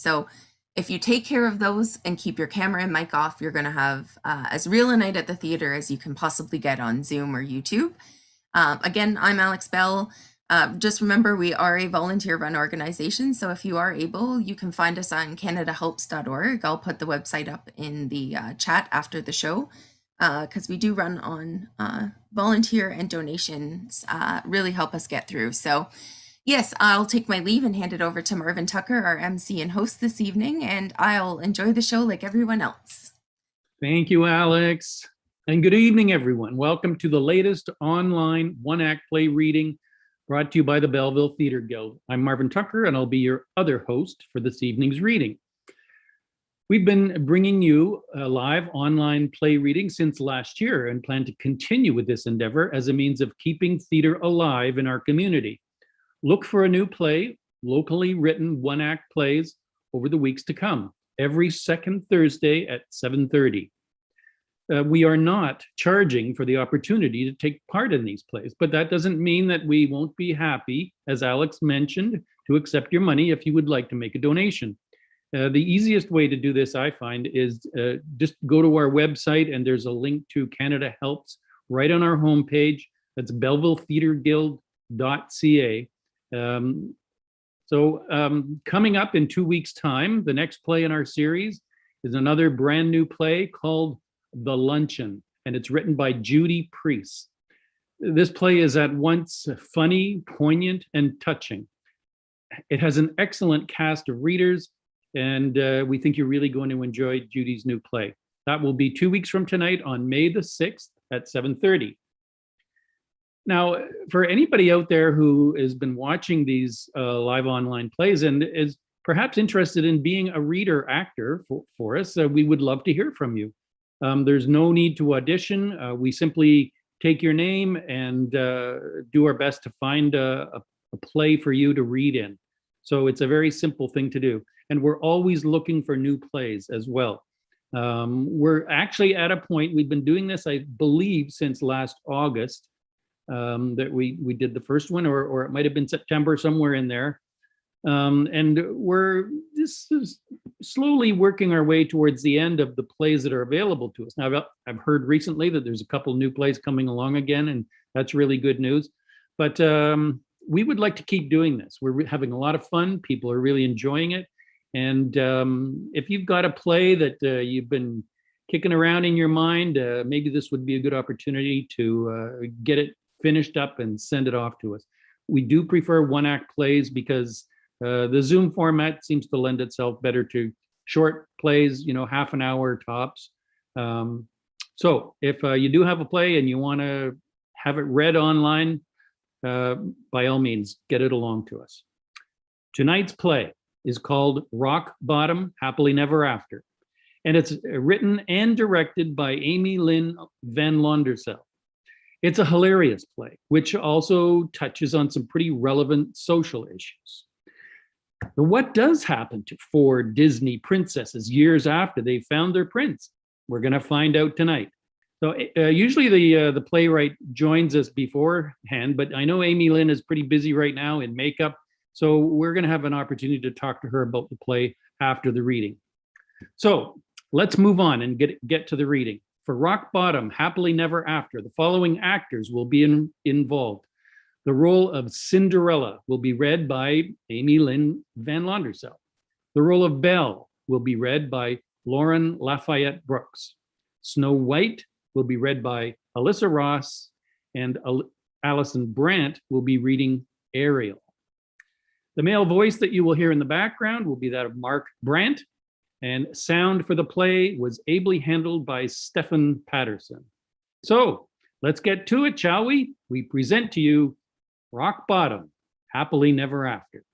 So if you take care of those and keep your camera and mic off, you're going to have as real a night at the theater as you can possibly get on Zoom or YouTube. Again, I'm Alex Bell. Just remember, we are a volunteer-run organization, so if you are able, you can find us on canadahelps.org. I'll put the website up in the chat after the show, because we do run on volunteer, and donations really help us get through. So yes, I'll take my leave and hand it over to Marvin Tucker, our MC and host this evening, and I'll enjoy the show like everyone else. Thank you, Alex. And good evening, everyone. Welcome to the latest online one-act play reading brought to you by the Belleville Theatre Guild. I'm Marvin Tucker, and I'll be your other host for this evening's reading. We've been bringing you a live online play reading since last year and plan to continue with this endeavor as a means of keeping theater alive in our community. Look for a new play, locally written one-act plays over the weeks to come, every second Thursday at 7:30. We are not charging for the opportunity to take part in these plays, but that doesn't mean that we won't be happy, as Alex mentioned, to accept your money if you would like to make a donation. The easiest way to do this, I find, is just go to our website, and there's a link to Canada Helps right on our homepage. That's bellevilletheatreguild.ca. Coming up in 2 weeks' time, the next play in our series is another brand new play called The Luncheon, and it's written by Judy Priest. This play is at once funny, poignant, and touching. It has an excellent cast of readers, and we think you're really going to enjoy Judy's new play. That will be 2 weeks from tonight on May the 6th at 7:30. Now, for anybody out there who has been watching these live online plays and is perhaps interested in being a reader actor for us, we would love to hear from you. There's no need to audition. We simply take your name and do our best to find a play for you to read in. So it's a very simple thing to do. And we're always looking for new plays as well. We're actually at a point, we've been doing this, I believe, since last August, that we did the first one, or it might have been September, somewhere in there. And we're just slowly working our way towards the end of the plays that are available to us. Now, I've heard recently that there's a couple new plays coming along again, and that's really good news. But we would like to keep doing this. We're having a lot of fun. People are really enjoying it. And if you've got a play that you've been kicking around in your mind, maybe this would be a good opportunity to get it finished up and send it off to us. We do prefer one-act plays because the Zoom format seems to lend itself better to short plays, half an hour tops. So if you do have a play and you want to have it read online, by all means, get it along to us. Tonight's play is called Rock Bottom, Happily Never After, and it's written and directed by Amy-Lyn Van Londersele. It's a hilarious play, which also touches on some pretty relevant social issues. But what does happen to four Disney princesses years after they found their prince? We're going to find out tonight. So usually the playwright joins us beforehand, but I know Amy-Lyn is pretty busy right now in makeup, so we're going to have an opportunity to talk to her about the play after the reading. So let's move on and get to the reading. For Rock Bottom, Happily Never After, the following actors will be involved. The role of Cinderella will be read by Amy-Lyn Van Londersele. The role of Belle will be read by Lauren Lafayette Brooks. Snow White will be read by Alyssa Ross, and Alison Brant will be reading Ariel. The male voice that you will hear in the background will be that of Mark Brant, and sound for the play was ably handled by Stephen Patterson. So let's get to it, shall we? We present to you Rock Bottom, Happily Never After.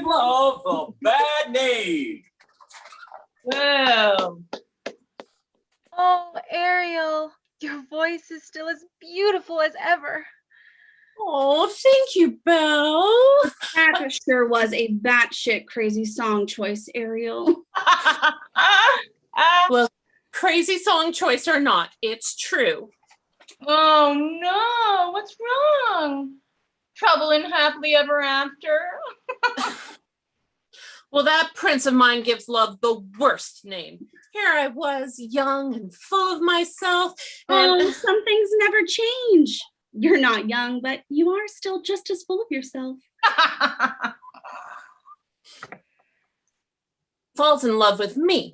Love a bad name. Well. Oh, Ariel, Your voice is still as beautiful as ever. Oh, thank you, Belle. That sure was a batshit crazy song choice, Ariel. Well, crazy song choice or not, it's true. Oh no, what's wrong? Trouble in happily ever after? Well, that prince of mine gives love the worst name. Here I was, young and full of myself. And Oh, some things never change. You're not young, but you are still just as full of yourself. falls in love with me.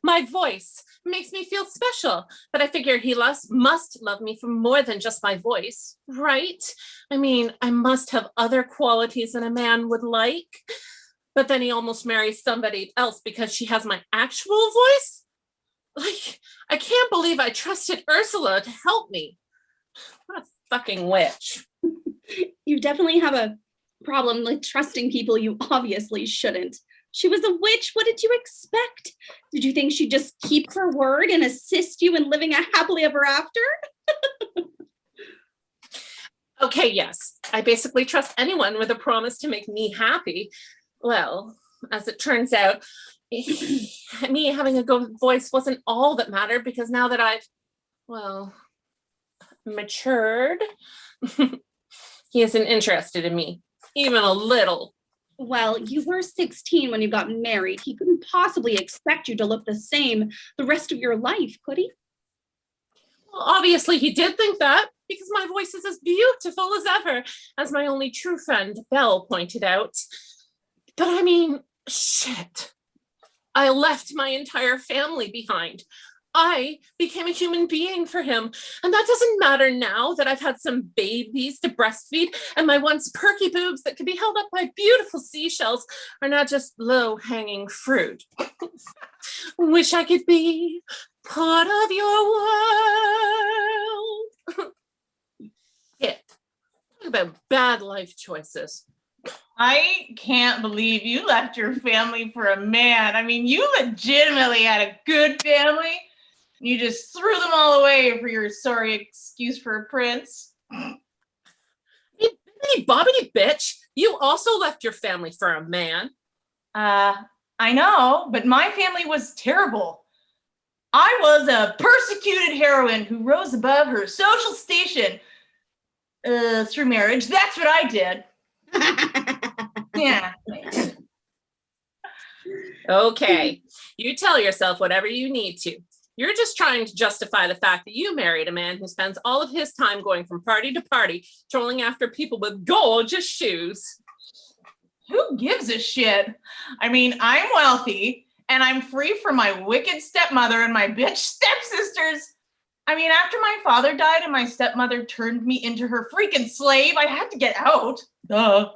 My voice makes me feel special, but I figure he must love me for more than just my voice, right? I mean, I must have other qualities that a man would like. But then he almost marries somebody else because she has my actual voice? Like, I can't believe I trusted Ursula to help me. What a fucking witch. You definitely have a problem like trusting people you obviously shouldn't. She was a witch. What did you expect? Did you think she'd just keep her word and assist you in living a happily ever after? Okay, yes. I basically trust anyone with a promise to make me happy. Well, as it turns out, me having a good voice wasn't all that mattered because now that I've, well, matured, he isn't interested in me, even a little. Well, you were 16 when you got married. He couldn't possibly expect you to look the same the rest of your life, could he? Well, obviously, he did think that because my voice is as beautiful as ever, as my only true friend, Belle, pointed out. But I mean, shit. I left my entire family behind. I became a human being for him. And that doesn't matter now that I've had some babies to breastfeed and my once perky boobs that could be held up by beautiful seashells are now just low-hanging fruit. Wish I could be part of your world. Shit. Talk about bad life choices. I can't believe you left your family for a man. I mean, you legitimately had a good family. You just threw them all away for your sorry excuse for a prince. Hey, bobbity bitch, you also left your family for a man. I know, but my family was terrible. I was a persecuted heroine who rose above her social station through marriage. That's what I did. Yeah. Okay, you tell yourself whatever you need to. You're just trying to justify the fact that you married a man who spends all of his time going from party to party, trolling after people with gorgeous shoes. Who gives a shit? I mean, I'm wealthy and I'm free from my wicked stepmother and my bitch stepsisters. I mean, after my father died and my stepmother turned me into her freaking slave, I had to get out. Duh.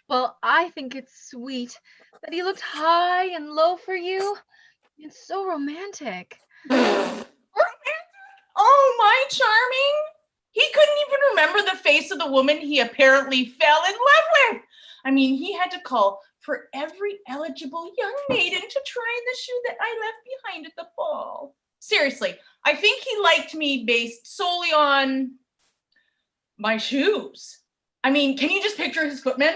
Well, I think it's sweet that he looked high and low for you. It's so romantic. Romantic? Oh, my charming. He couldn't even remember the face of the woman he apparently fell in love with. I mean, he had to call for every eligible young maiden to try in the shoe that I left behind at the ball. Seriously, I think he liked me based solely on my shoes. I mean, can you just picture his footman?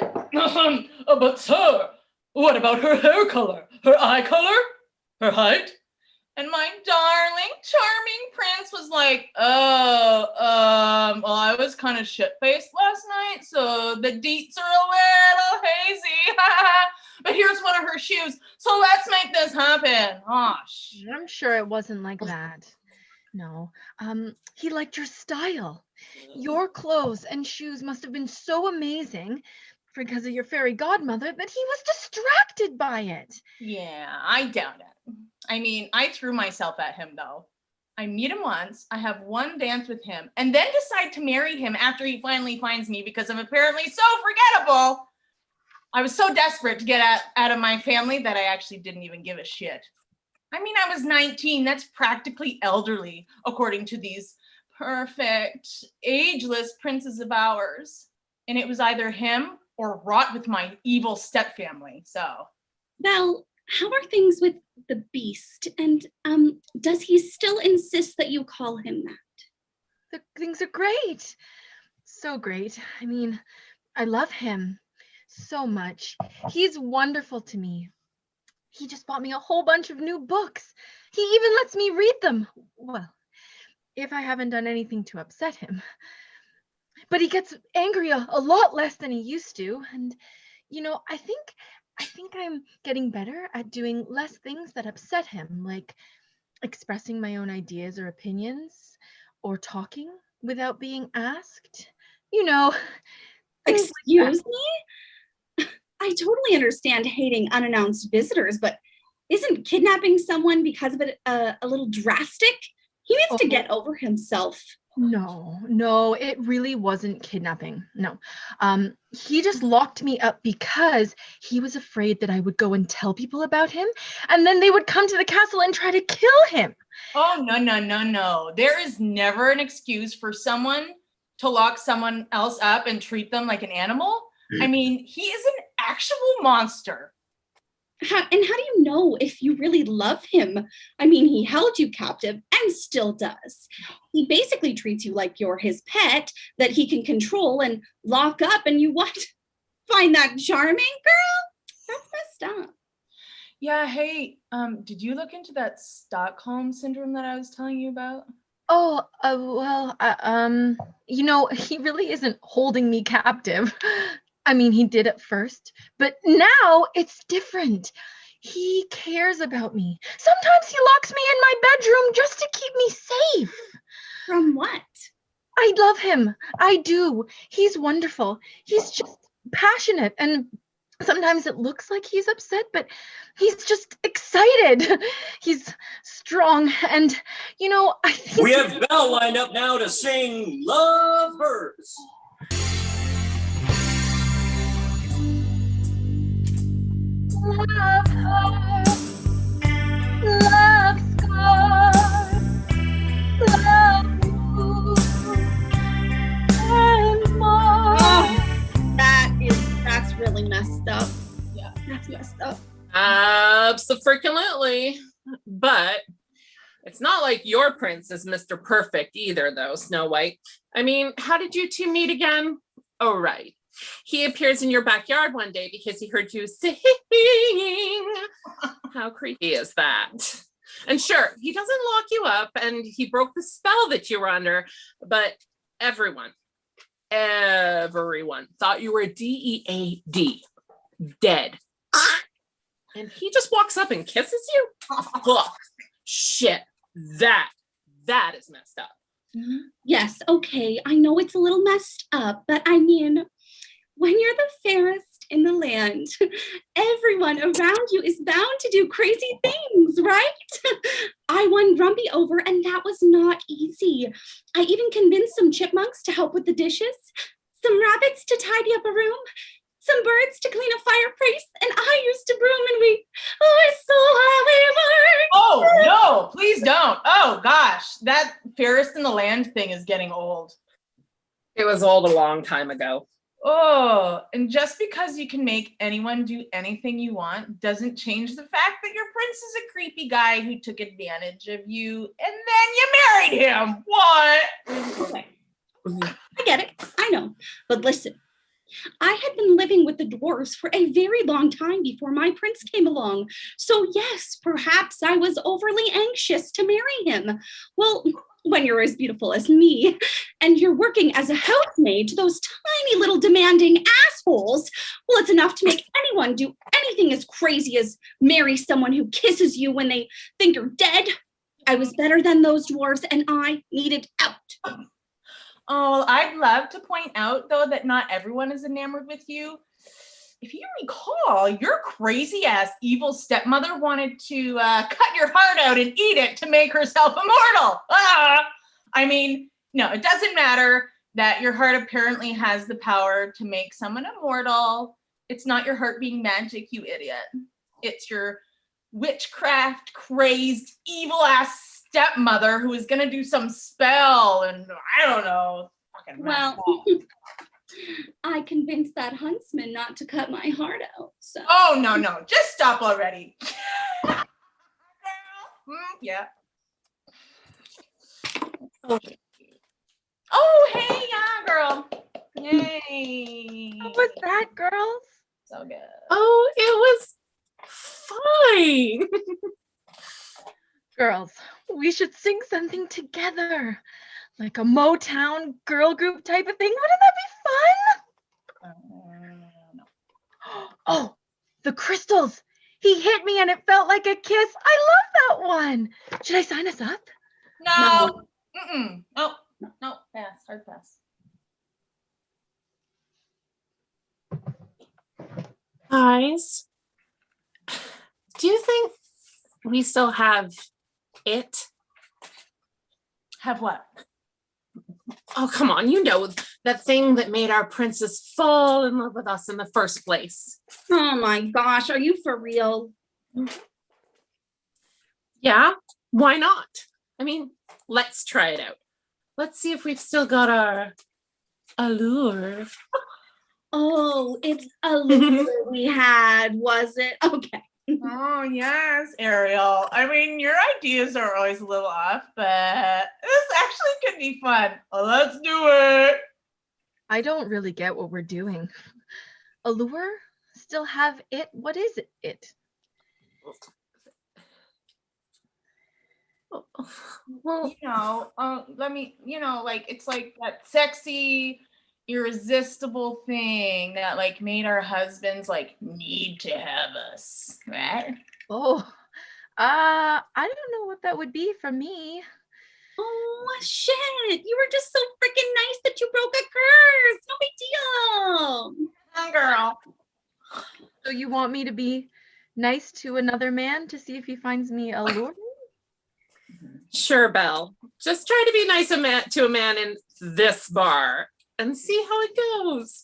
But sir, what about her hair color, her eye color, her height? And my darling, charming prince was like, well, I was kind of shit-faced last night, so the deets are a little hazy. But here's one of her shoes, so let's make this happen. Oh, I'm sure it wasn't like that. No, he liked your style. Your clothes and shoes must have been so amazing because of your fairy godmother that he was distracted by it. yeah, I doubt it. I mean, I threw myself at him, though. I meet him once, I have one dance with him, and then decide to marry him after he finally finds me because I'm apparently so forgettable. I was so desperate to get out of my family that I actually didn't even give a shit. I mean, I was 19. That's practically elderly, according to these perfect, ageless princes of ours. And it was either him or rot with my evil stepfamily, so. Well, how are things with the beast? And does he still insist that you call him that? Things are great. So great. I mean, I love him so much. He's wonderful to me. He just bought me a whole bunch of new books. He even lets me read them. Well, if I haven't done anything to upset him. But he gets angry a lot less than he used to. And, I think I'm getting better at doing less things that upset him, like expressing my own ideas or opinions, or talking without being asked. Things like that. Excuse me? I totally understand hating unannounced visitors, but isn't kidnapping someone because of it a little drastic? He needs to get over himself. No, it really wasn't kidnapping. No. He just locked me up because he was afraid that I would go and tell people about him, and then they would come to the castle and try to kill him. Oh, no. There is never an excuse for someone to lock someone else up and treat them like an animal. I mean, he is an actual monster. How do you know if you really love him? I mean, he held you captive and still does. He basically treats you like you're his pet that he can control and lock up, and you what? Find that charming, girl? That's messed up. Yeah, hey, did you look into that Stockholm syndrome that I was telling you about? Oh, he really isn't holding me captive. I mean, he did at first, but now it's different. He cares about me. Sometimes he locks me in my bedroom just to keep me safe. From what? I love him. I do. He's wonderful. He's just passionate, and sometimes it looks like he's upset, but he's just excited. He's strong, and I think We have Belle lined up now to sing Love Hurts. love hurts, love scars, love moves, and more. That's really messed up. Yeah. That's messed up. Absolutely. But it's not like your prince is Mr. Perfect either, though, Snow White. I mean, how did you two meet again? Oh, right. He appears in your backyard one day because he heard you singing. How creepy is that? And sure, he doesn't lock you up and he broke the spell that you were under, but everyone thought you were DEAD, dead. And he just walks up and kisses you? Ugh, shit, that is messed up. Yes, okay, I know it's a little messed up, but I mean, when you're the fairest in the land, everyone around you is bound to do crazy things, right? I won Grumpy over, and that was not easy. I even convinced some chipmunks to help with the dishes, some rabbits to tidy up a room, some birds to clean a fireplace, and I used to broom, and we so happy were. Oh, no, please don't. Oh, gosh, that fairest in the land thing is getting old. It was old a long time ago. Oh, and just because you can make anyone do anything you want doesn't change the fact that your prince is a creepy guy who took advantage of you and then you married him. What? Okay. I get it. I know. But listen, I had been living with the dwarves for a very long time before my prince came along. So yes, perhaps I was overly anxious to marry him. Well, when you're as beautiful as me and you're working as a housemaid to those tiny little demanding assholes, well, it's enough to make anyone do anything as crazy as marry someone who kisses you when they think you're dead. I was better than those dwarves and I needed out. Oh, I'd love to point out, though, that not everyone is enamored with you. If you recall, your crazy-ass evil stepmother wanted to cut your heart out and eat it to make herself immortal. I mean, no, it doesn't matter that your heart apparently has the power to make someone immortal. It's not your heart being magic, you idiot. It's your witchcraft, crazed, evil-ass stepmother who is going to do some spell and I don't know. Well, I convinced that huntsman not to cut my heart out. So. Oh, no. Just stop already. Yeah. Oh, hey, yeah, girl. Yay. How was that, girls? So good. Oh, it was fine. Girls, we should sing something together. Like a Motown girl group type of thing. Wouldn't that be fun? Oh, the crystals. He hit me and it felt like a kiss. I love that one. Should I sign us up? No. Mm-mm. Oh, no. Pass. Hard pass. Guys, do you think we still have it? Have what? Oh, come on. You know, that thing that made our princess fall in love with us in the first place. Oh my gosh, are you for real? Yeah, why not? I mean, let's try it out. Let's see if we've still got our allure. Oh, it's a lure we had, was it? Okay. Oh, yes, Ariel. I mean, your ideas are always a little off, but this actually could be fun. Well, let's do it. I don't really get what we're doing. Allure? Still have it? What is it? Well, Let me, like, it's like that sexy, irresistible thing that like made our husbands like need to have us, right? Oh, I don't know what that would be for me. Oh, shit. You were just so freaking nice that you broke a curse. No big deal. Oh, girl. So you want me to be nice to another man to see if he finds me alluring? sure, Belle. Just try to be nice to a man in this bar and see how it goes.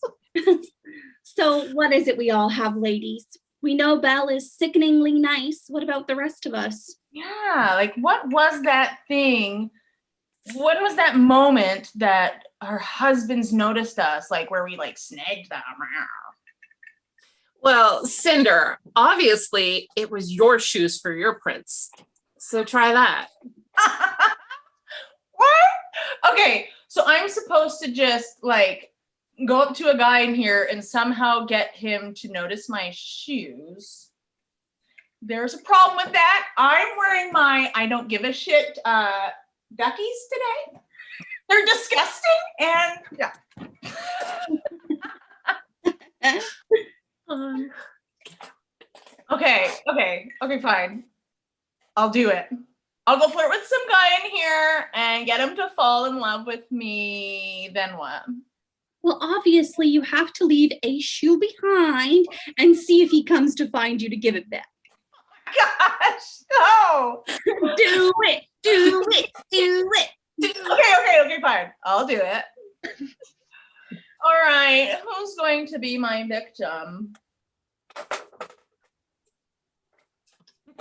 So what is it we all have, ladies? We know Belle is sickeningly nice. What about the rest of us? Yeah, like what was that thing? What was that moment that our husbands noticed us, like where we like snagged them? Well, Cinder, obviously it was your shoes for your prince. So try that. What? Okay, so I'm supposed to just like go up to a guy in here and somehow get him to notice my shoes. There's a problem with that. I'm wearing my I don't give a shit duckies today. They're disgusting and yeah. Okay, fine. I'll do it. I'll go flirt with some guy in here and get him to fall in love with me. Then what? Well, obviously you have to leave a shoe behind and see if he comes to find you to give it back. Gosh, no. Do it. Do it. Do it. Okay, fine. I'll do it. All right, who's going to be my victim?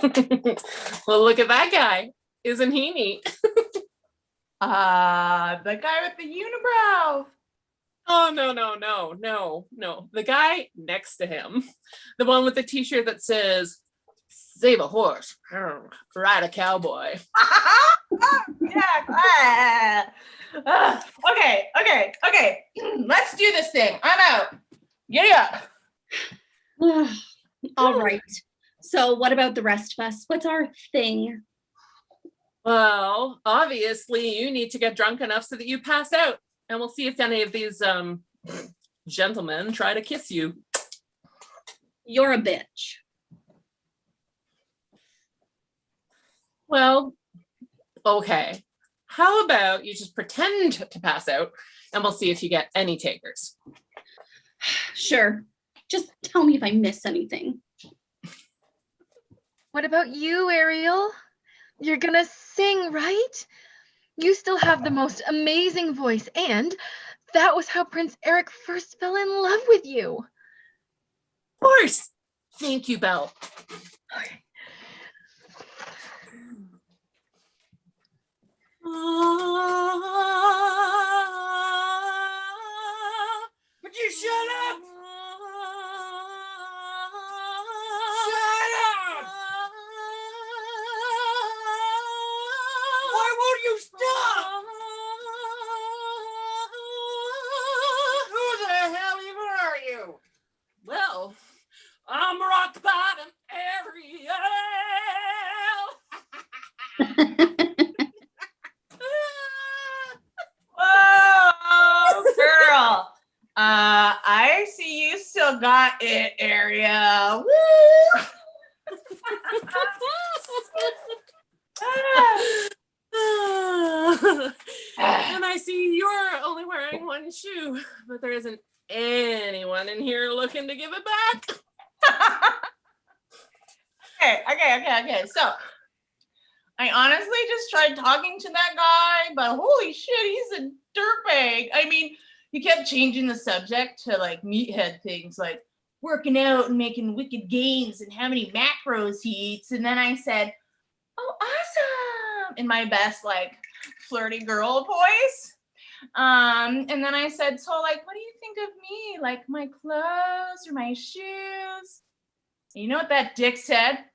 Well, look at that guy. Isn't he neat? The guy with the unibrow. Oh, no. The guy next to him. The one with the t-shirt that says, save a horse, ride a cowboy. Yeah. Okay. Let's do this thing. I'm out. Giddy up. All right. So what about the rest of us? What's our thing? Well, obviously you need to get drunk enough so that you pass out. And we'll see if any of these gentlemen try to kiss you. You're a bitch. Well, okay. How about you just pretend to pass out and we'll see if you get any takers. Sure. Just tell me if I miss anything. What about you, Ariel? You're gonna sing, right? You still have the most amazing voice, and that was how Prince Eric first fell in love with you. Of course. Thank you, Belle. Okay. Would you shut I'm rock bottom Ariel. Whoa, girl. I see you still got it, Ariel. Woo! And I see you're only wearing one shoe, but there isn't anyone in here looking to give it back. Okay. So I honestly just tried talking to that guy, but holy shit, he's a dirtbag. I mean, he kept changing the subject to like meathead things like working out and making wicked gains and how many macros he eats. And then I said, oh, awesome, in my best like flirty girl voice. And then I said, so like, what do you think of me? Like my clothes or my shoes? And you know what that dick said?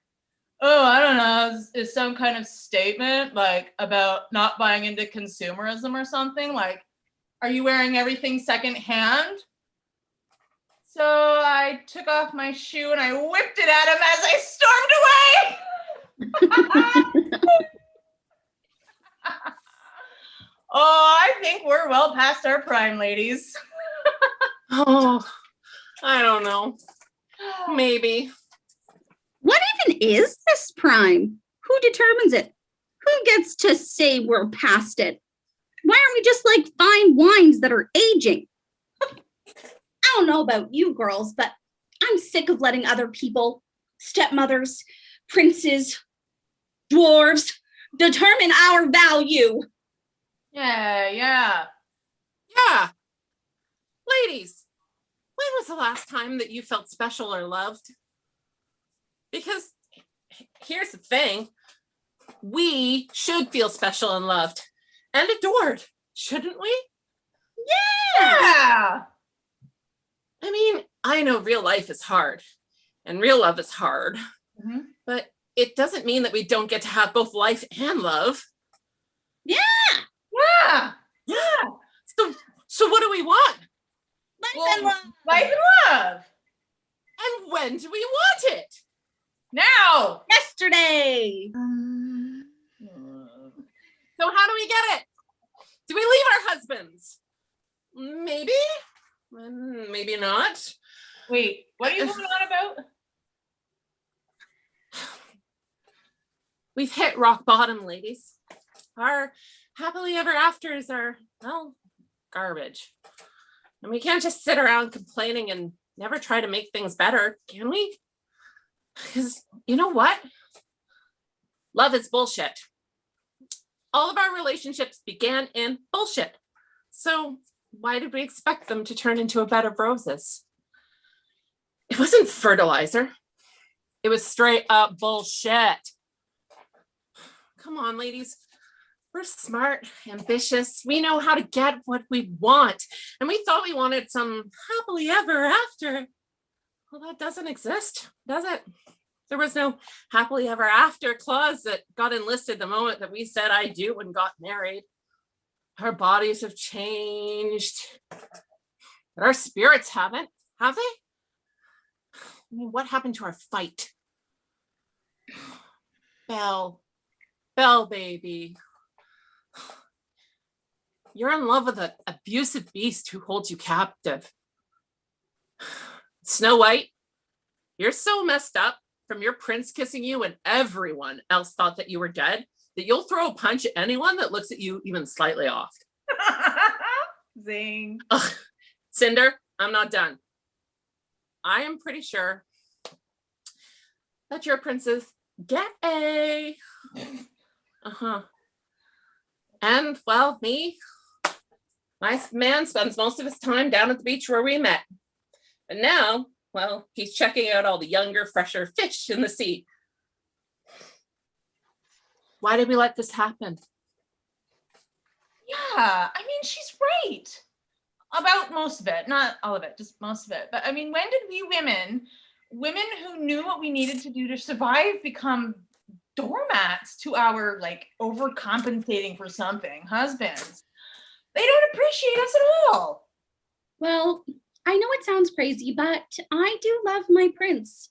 Oh, I don't know. Is some kind of statement like about not buying into consumerism or something? Like, are you wearing everything secondhand? So I took off my shoe and I whipped it at him as I stormed away. Oh, I think we're well past our prime, ladies. Oh, I don't know. Maybe. What even is this prime? Who determines it? Who gets to say we're past it? Why aren't we just like fine wines that are aging? I don't know about you girls, but I'm sick of letting other people, stepmothers, princes, dwarves, determine our value. Yeah. Yeah. Ladies, when was the last time that you felt special or loved? Because here's the thing. We should feel special and loved and adored, shouldn't we? Yeah. I mean, I know real life is hard and real love is hard, but it doesn't mean that we don't get to have both life and love. Yeah. So what do we want? Life and love. Life and love. And when do we want it? Now. Yesterday. So how do we get it? Do we leave our husbands? Maybe. Maybe not. Wait, what are you going on about? We've hit rock bottom, ladies. Our happily ever afters are, well, garbage. And we can't just sit around complaining and never try to make things better, can we? Because you know what? Love is bullshit. All of our relationships began in bullshit. So why did we expect them to turn into a bed of roses? It wasn't fertilizer. It was straight up bullshit. Come on, ladies. We're smart, ambitious. We know how to get what we want. And we thought we wanted some happily ever after. Well, that doesn't exist, does it? There was no happily ever after clause that got enlisted the moment that we said I do and got married. Our bodies have changed, but our spirits haven't, have they? I mean, what happened to our fight? Belle, baby. You're in love with an abusive beast who holds you captive. Snow White, you're so messed up from your prince kissing you when everyone else thought that you were dead that you'll throw a punch at anyone that looks at you even slightly off. Zing. Ugh. Cinder, I'm not done. I am pretty sure that your princes get a. And well, my man spends most of his time down at the beach where we met. And now, well, he's checking out all the younger, fresher fish in the sea. Why did we let this happen? Yeah, I mean, she's right about most of it, not all of it, just most of it. But I mean, when did we women who knew what we needed to do to survive become doormats to our like overcompensating for something husbands? They don't appreciate us at all. Well, I know it sounds crazy, but I do love my prince.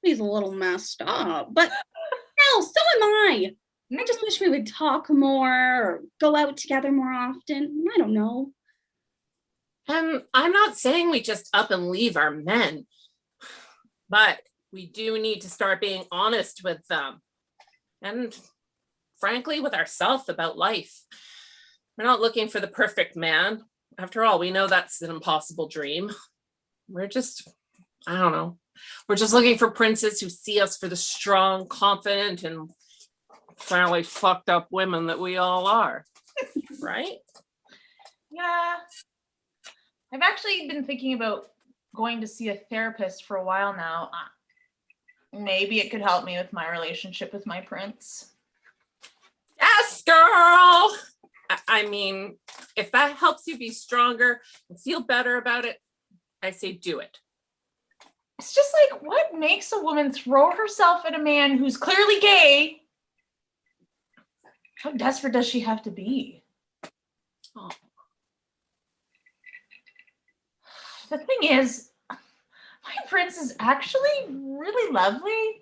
He's a little messed up, but hell, so am I. I just wish we would talk more or go out together more often. I don't know. And I'm not saying we just up and leave our men, but we do need to start being honest with them. And frankly, with ourselves about life. We're not looking for the perfect man. After all, we know that's an impossible dream. We're just, I don't know. We're just looking for princes who see us for the strong, confident, and fairly fucked up women that we all are. Right? Yeah. I've actually been thinking about going to see a therapist for a while now. Maybe it could help me with my relationship with my prince. Yes, girl. I mean, if that helps you be stronger and feel better about it, I say do it. It's just like, what makes a woman throw herself at a man who's clearly gay? How desperate does she have to be? Oh. The thing is, my prince is actually really lovely.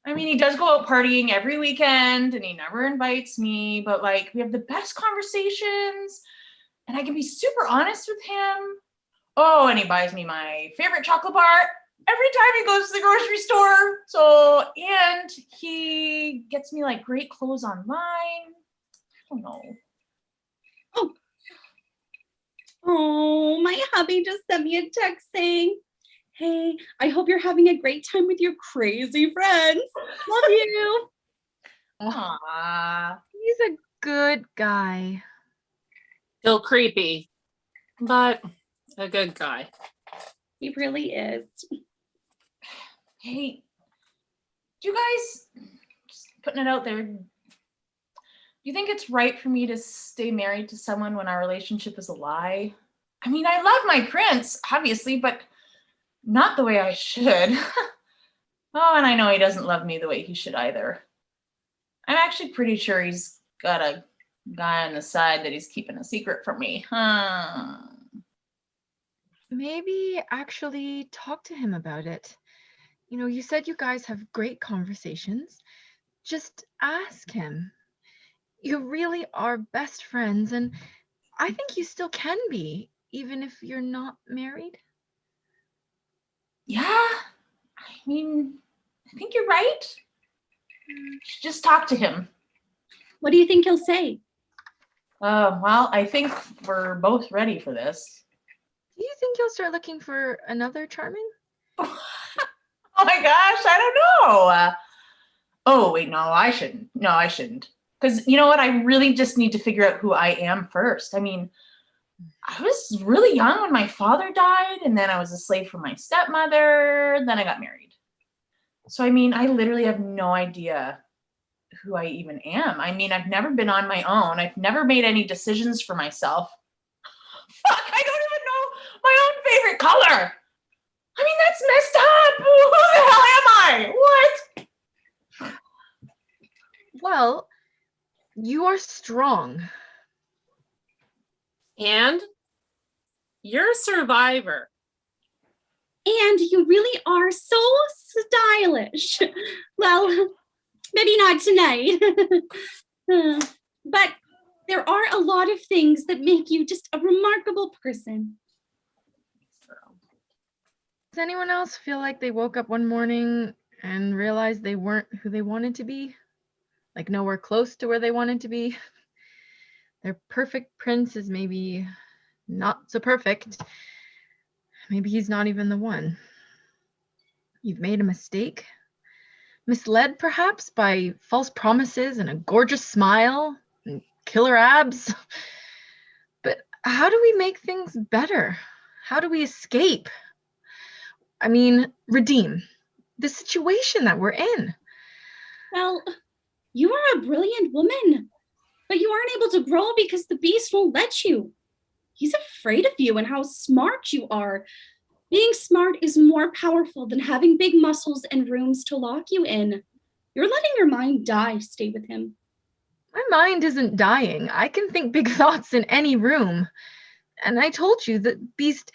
I mean, he does go out partying every weekend and he never invites me, but like we have the best conversations and I can be super honest with him. Oh, and he buys me my favorite chocolate bar every time he goes to the grocery store. So, and he gets me like great clothes online. I don't know. Oh, my hubby just sent me a text saying, hey, I hope you're having a great time with your crazy friends. Love you. Aww. He's a good guy. Still creepy, but a good guy. He really is. Hey, do you guys, just putting it out there, do you think it's right for me to stay married to someone when our relationship is a lie? I mean, I love my prince, obviously, but not the way I should. Oh, and I know he doesn't love me the way he should either. I'm actually pretty sure he's got a guy on the side that he's keeping a secret from me. Maybe actually talk to him about it. You know, you said you guys have great conversations. Just ask him. You really are best friends, and I think you still can be, even if you're not married. Yeah, I mean, I think you're right. Should just talk to him. What do you think he'll say? Well, I think we're both ready for this. Do you think he'll start looking for another Charming? Oh my gosh, I don't know. Oh, wait, no, I shouldn't. No, I shouldn't. Because you know what? I really just need to figure out who I am first. I mean, I was really young when my father died, and then I was a slave for my stepmother. Then I got married. So, I mean, I literally have no idea who I even am. I mean, I've never been on my own. I've never made any decisions for myself. Fuck, I don't even know my own favorite color. I mean, that's messed up. Who the hell am I? What? Well, you are strong. And you're a survivor. And you really are so stylish. Well, maybe not tonight. But there are a lot of things that make you just a remarkable person. Does anyone else feel like they woke up one morning and realized they weren't who they wanted to be? Like nowhere close to where they wanted to be? Their perfect prince is maybe not so perfect. Maybe he's not even the one. You've made a mistake. Misled perhaps by false promises and a gorgeous smile and killer abs. But how do we make things better? How do we escape? I mean, redeem the situation that we're in. Well, you are a brilliant woman, but you aren't able to grow because the beast won't let you. He's afraid of you and how smart you are. Being smart is more powerful than having big muscles and rooms to lock you in. You're letting your mind die. Stay with him. My mind isn't dying. I can think big thoughts in any room. And I told you that Beast,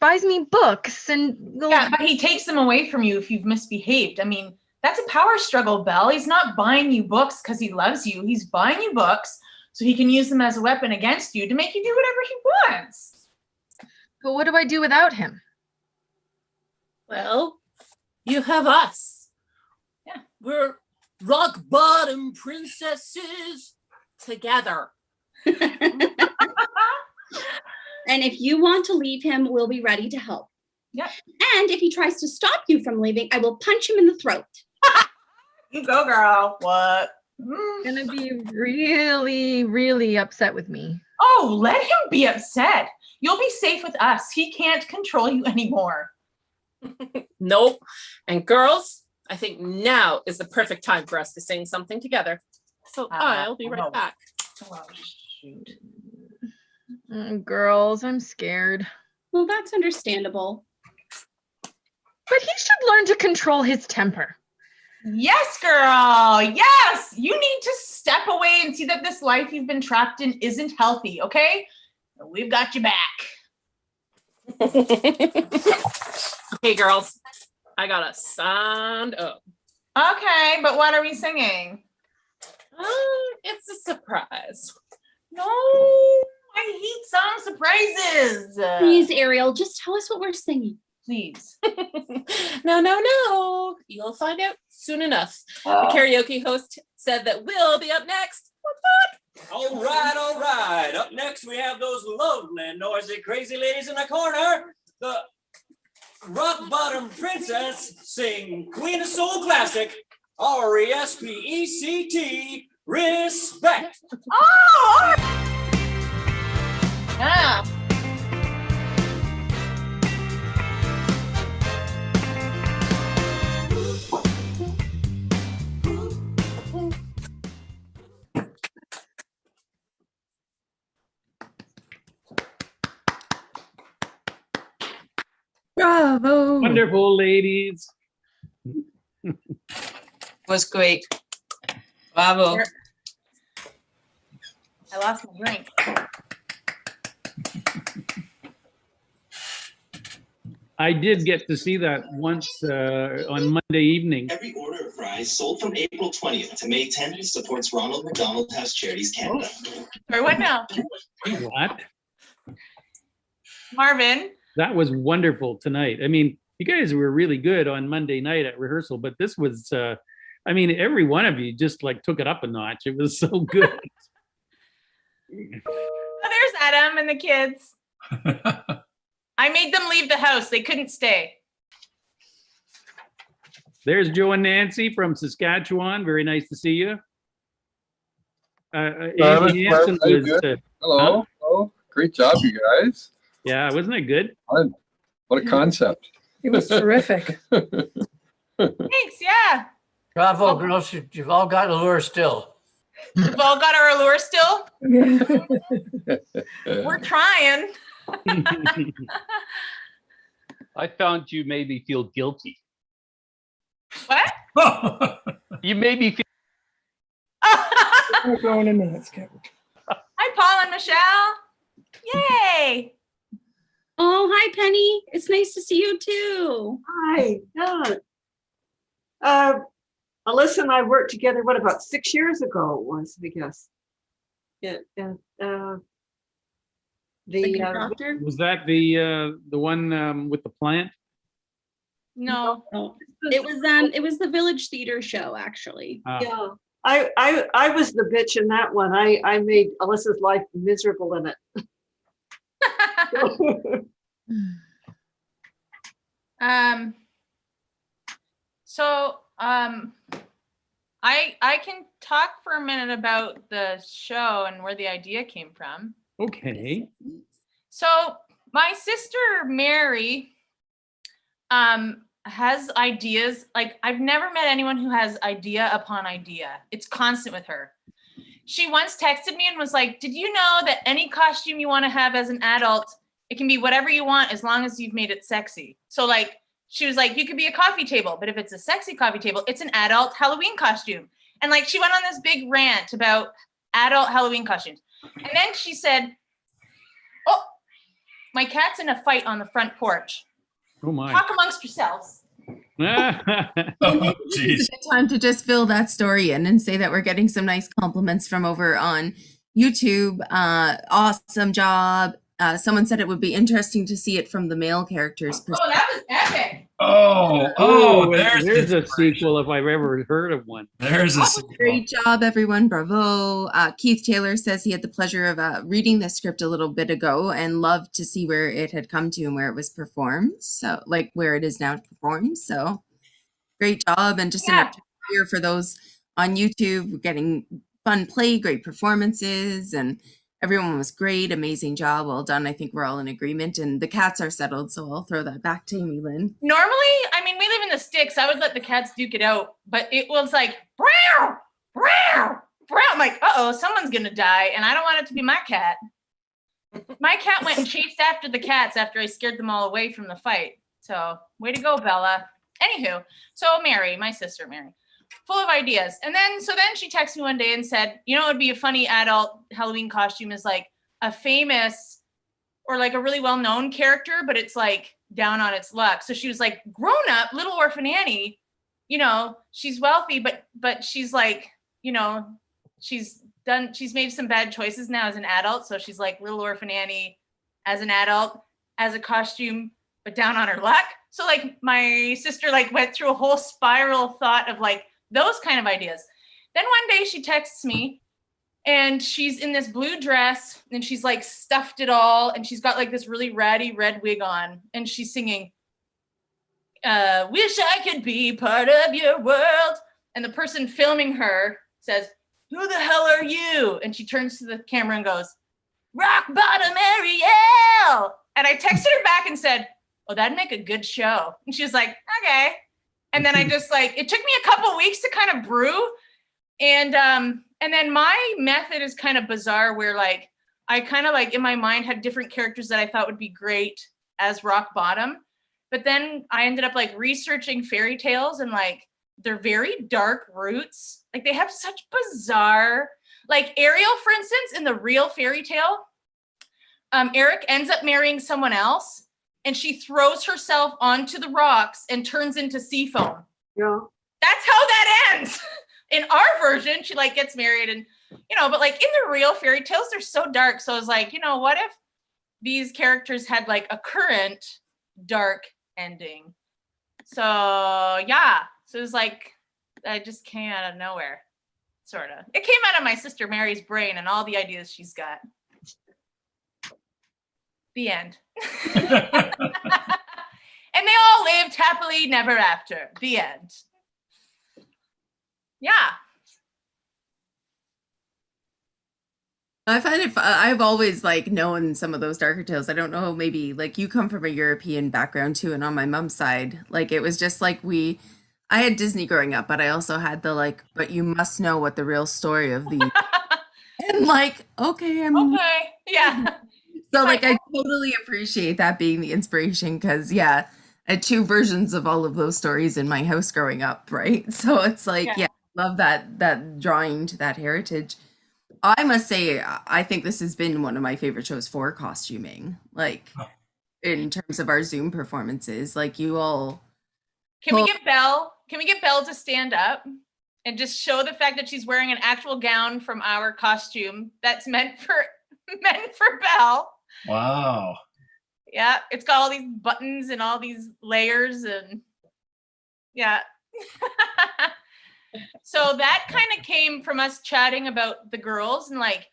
buys me books and will... Yeah, but he takes them away from you if you've misbehaved. I mean, that's a power struggle, Belle. He's not buying you books because he loves you. He's buying you books so he can use them as a weapon against you to make you do whatever he wants. But what do I do without him? Well, you have us. Yeah. We're rock bottom princesses together. And if you want to leave him, we'll be ready to help. Yep. And if he tries to stop you from leaving, I will punch him in the throat. You go, girl. What? Gonna be really, really upset with me. Oh, let him be upset. You'll be safe with us. He can't control you anymore. Nope. And girls, I think now is the perfect time for us to sing something together. So I'll be right no. back. Oh, shoot. Girls, I'm scared. Well, that's understandable. But he should learn to control his temper. Yes, girl. Yes. You need to step away and see that this life you've been trapped in isn't healthy, okay? We've got you back. Okay, girls, I gotta sound up. Okay, but what are we singing? It's a surprise. No, I hate song surprises. Please, Ariel, just tell us what we're singing. Please. No. You'll find out soon enough. The karaoke host said that we'll be up next. All right. Up next, we have those lovely, noisy, crazy ladies in the corner. The Rock Bottom Princess sing Queen of Soul Classic, RESPECT, Respect. Oh, all right. Yeah. Bravo. Wonderful, ladies. Was great. Bravo. I lost my drink. I did get to see that once on Monday evening. Every order of fries sold from April 20th to May 10th supports Ronald McDonald House Charities Canada. Sorry, what now? What? Marvin. That was wonderful tonight. I mean, you guys were really good on Monday night at rehearsal, but this was, I mean, every one of you just like took it up a notch. It was so good. Oh, there's Adam and the kids. I made them leave the house. They couldn't stay. There's Joe and Nancy from Saskatchewan. Very nice to see you. Andy Hansen How you was, doing? Hello. Oh, great job, you guys. yeah, wasn't it good? Fun. What a concept. It was terrific. Thanks, yeah. Bravo, girls. You've all got allure still. We've all got our allure still. We're trying. I found you made me feel guilty. What? You made me feel. We're going in minutes, Kevin. Hi, Paul and Michelle. Yay. Oh, hi, Penny. It's nice to see you too. Hi. Yeah. Alyssa and I worked together, what, about 6 years ago it was, I guess. Yeah. The doctor? Was that the one with the plant? No. It was the Village Theater show, actually. Yeah. I was the bitch in that one. I made Alyssa's life miserable in it. I can talk for a minute about the show and where the idea came from. Okay. So my sister Mary has ideas. Like, I've never met anyone who has idea upon idea. It's constant with her. She once texted me and was like, did you know that any costume you want to have as an adult, it can be whatever you want as long as you've made it sexy. So like, she was like, you could be a coffee table, but if it's a sexy coffee table, it's an adult Halloween costume. And like, she went on this big rant about adult Halloween costumes. And then she said, oh, my cat's in a fight on the front porch. Oh my. Talk amongst yourselves. It's a good time to just fill that story in and say that we're getting some nice compliments from over on YouTube. Awesome job. Someone said it would be interesting to see it from the male character's perspective. Oh, that was epic. There's a sequel if I've ever heard of one. There's a sequel. Great job, everyone. Bravo. Keith Taylor says he had the pleasure of reading the script a little bit ago and loved to see where it had come to and where it was performed. So, like where it is now performed. So, great job. And just enough here for those on YouTube. We're getting fun play, great performances, and everyone was great. Amazing job. Well done. I think we're all in agreement. And the cats are settled. So, I'll throw that back to Amy-Lyn. Normally, I mean, we live in the sticks. I would let the cats duke it out, but it was like, brow, brow, brow. I'm like, uh-oh, someone's going to die, and I don't want it to be my cat. My cat went and chased after the cats after I scared them all away from the fight. So, way to go, Bella. Anywho, so Mary, my sister Mary, full of ideas. And then she texted me one day and said, you know, it would be a funny adult Halloween costume is like a famous or like a really well-known character, but it's like down on its luck. So she was like, grown up, little orphan Annie, you know, she's wealthy, but she's like, you know, she's made some bad choices now as an adult. So she's like little orphan Annie as an adult, as a costume, but down on her luck. So like my sister like went through a whole spiral thought of like those kind of ideas. Then one day she texts me and she's in this blue dress and she's like stuffed it all. And she's got like this really ratty red wig on and she's singing, wish I could be part of your world. And the person filming her says, who the hell are you? And she turns to the camera and goes, rock bottom Ariel. And I texted her back and said, oh, that'd make a good show. And she was like, okay. And then I just like, it took me a couple weeks to kind of brew. And then my method is kind of bizarre where like, I kind of like in my mind had different characters that I thought would be great as rock bottom. But then I ended up like researching fairy tales and like, they're very dark roots. Like they have such bizarre, like Ariel, for instance, in the real fairy tale, Eric ends up marrying someone else. And she throws herself onto the rocks and turns into sea foam. Yeah. That's how that ends. In our version, she like gets married and, you know, but like in the real fairy tales, they're so dark. So I was like, you know, what if these characters had like a current dark ending? So yeah. So it was like, I just came out of nowhere, sort of. It came out of my sister Mary's brain and all the ideas she's got. The end. And they all lived happily never after. The end. Yeah. I find it I've always like known some of those darker tales. I don't know, maybe like you come from a European background too, and on my mom's side, like it was just like I had Disney growing up, but I also had the like, but you must know what the real story of the and like, okay. Yeah. So like I totally appreciate that being the inspiration because yeah, I had two versions of all of those stories in my house growing up, right? So it's like, yeah, love that drawing to that heritage. I must say, I think this has been one of my favorite shows for costuming, like in terms of our Zoom performances. Like you all Can we get Belle to stand up and just show the fact that she's wearing an actual gown from our costume that's meant for Belle? Wow. Yeah, it's got all these buttons and all these layers and yeah. So that kind of came from us chatting about the girls and like,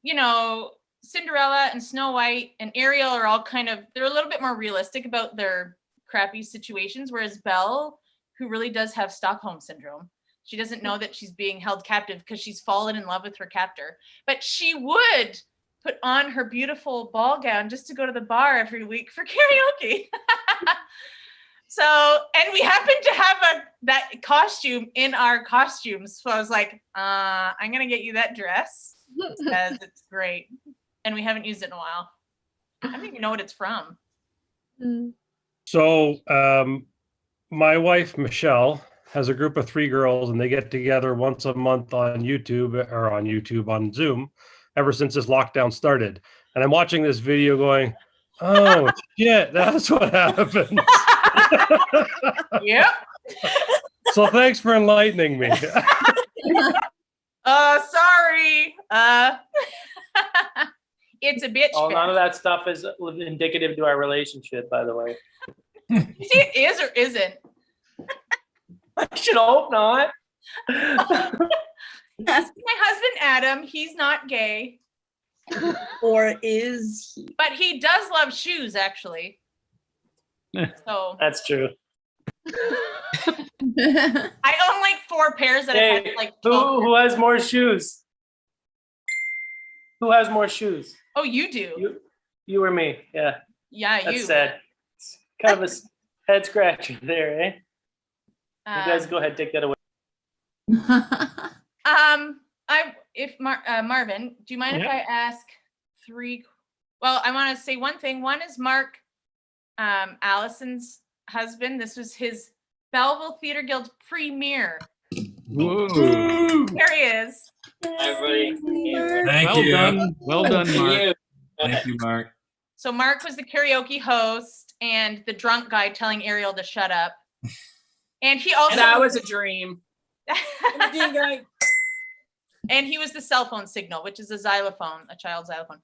you know, Cinderella and Snow White and Ariel are all they're a little bit more realistic about their crappy situations, whereas Belle, who really does have Stockholm syndrome, she doesn't know that she's being held captive because she's fallen in love with her captor, but she would put on her beautiful ball gown just to go to the bar every week for karaoke. So, and we happen to have that costume in our costumes. So I was like, I'm going to get you that dress because it's great. And we haven't used it in a while. I don't even know what it's from. So my wife, Michelle, has a group of 3 girls and they get together once a month on YouTube, on Zoom, ever since this lockdown started. And I'm watching this video going, oh shit, that's what happened. Yep. So thanks for enlightening me. Sorry. It's a bitch Oh, none of fest. that stuff is indicative to our relationship, by the way. You see, it is or isn't. I should hope not. This is my husband, Adam. He's not gay. Or is he? But he does love shoes, actually. So That's true. I own like 4 pairs that I've Hey, had like 12 who has more shoes? Who has more shoes? Oh, you do. You or me? Yeah. Yeah, That's you. sad. It's kind of a head scratcher there, eh? You guys go ahead, take that away. Marvin, do you mind if I ask 3? Well, I want to say one thing. One is Mark, Allison's husband. This was his Belleville Theater Guild premiere. Whoa. There he is. Hi, everybody. Well done, Mark. Thank you, Mark. So Mark was the karaoke host and the drunk guy telling Ariel to shut up. And he also That was a dream. And he was the cell phone signal, which is a xylophone, a child's xylophone.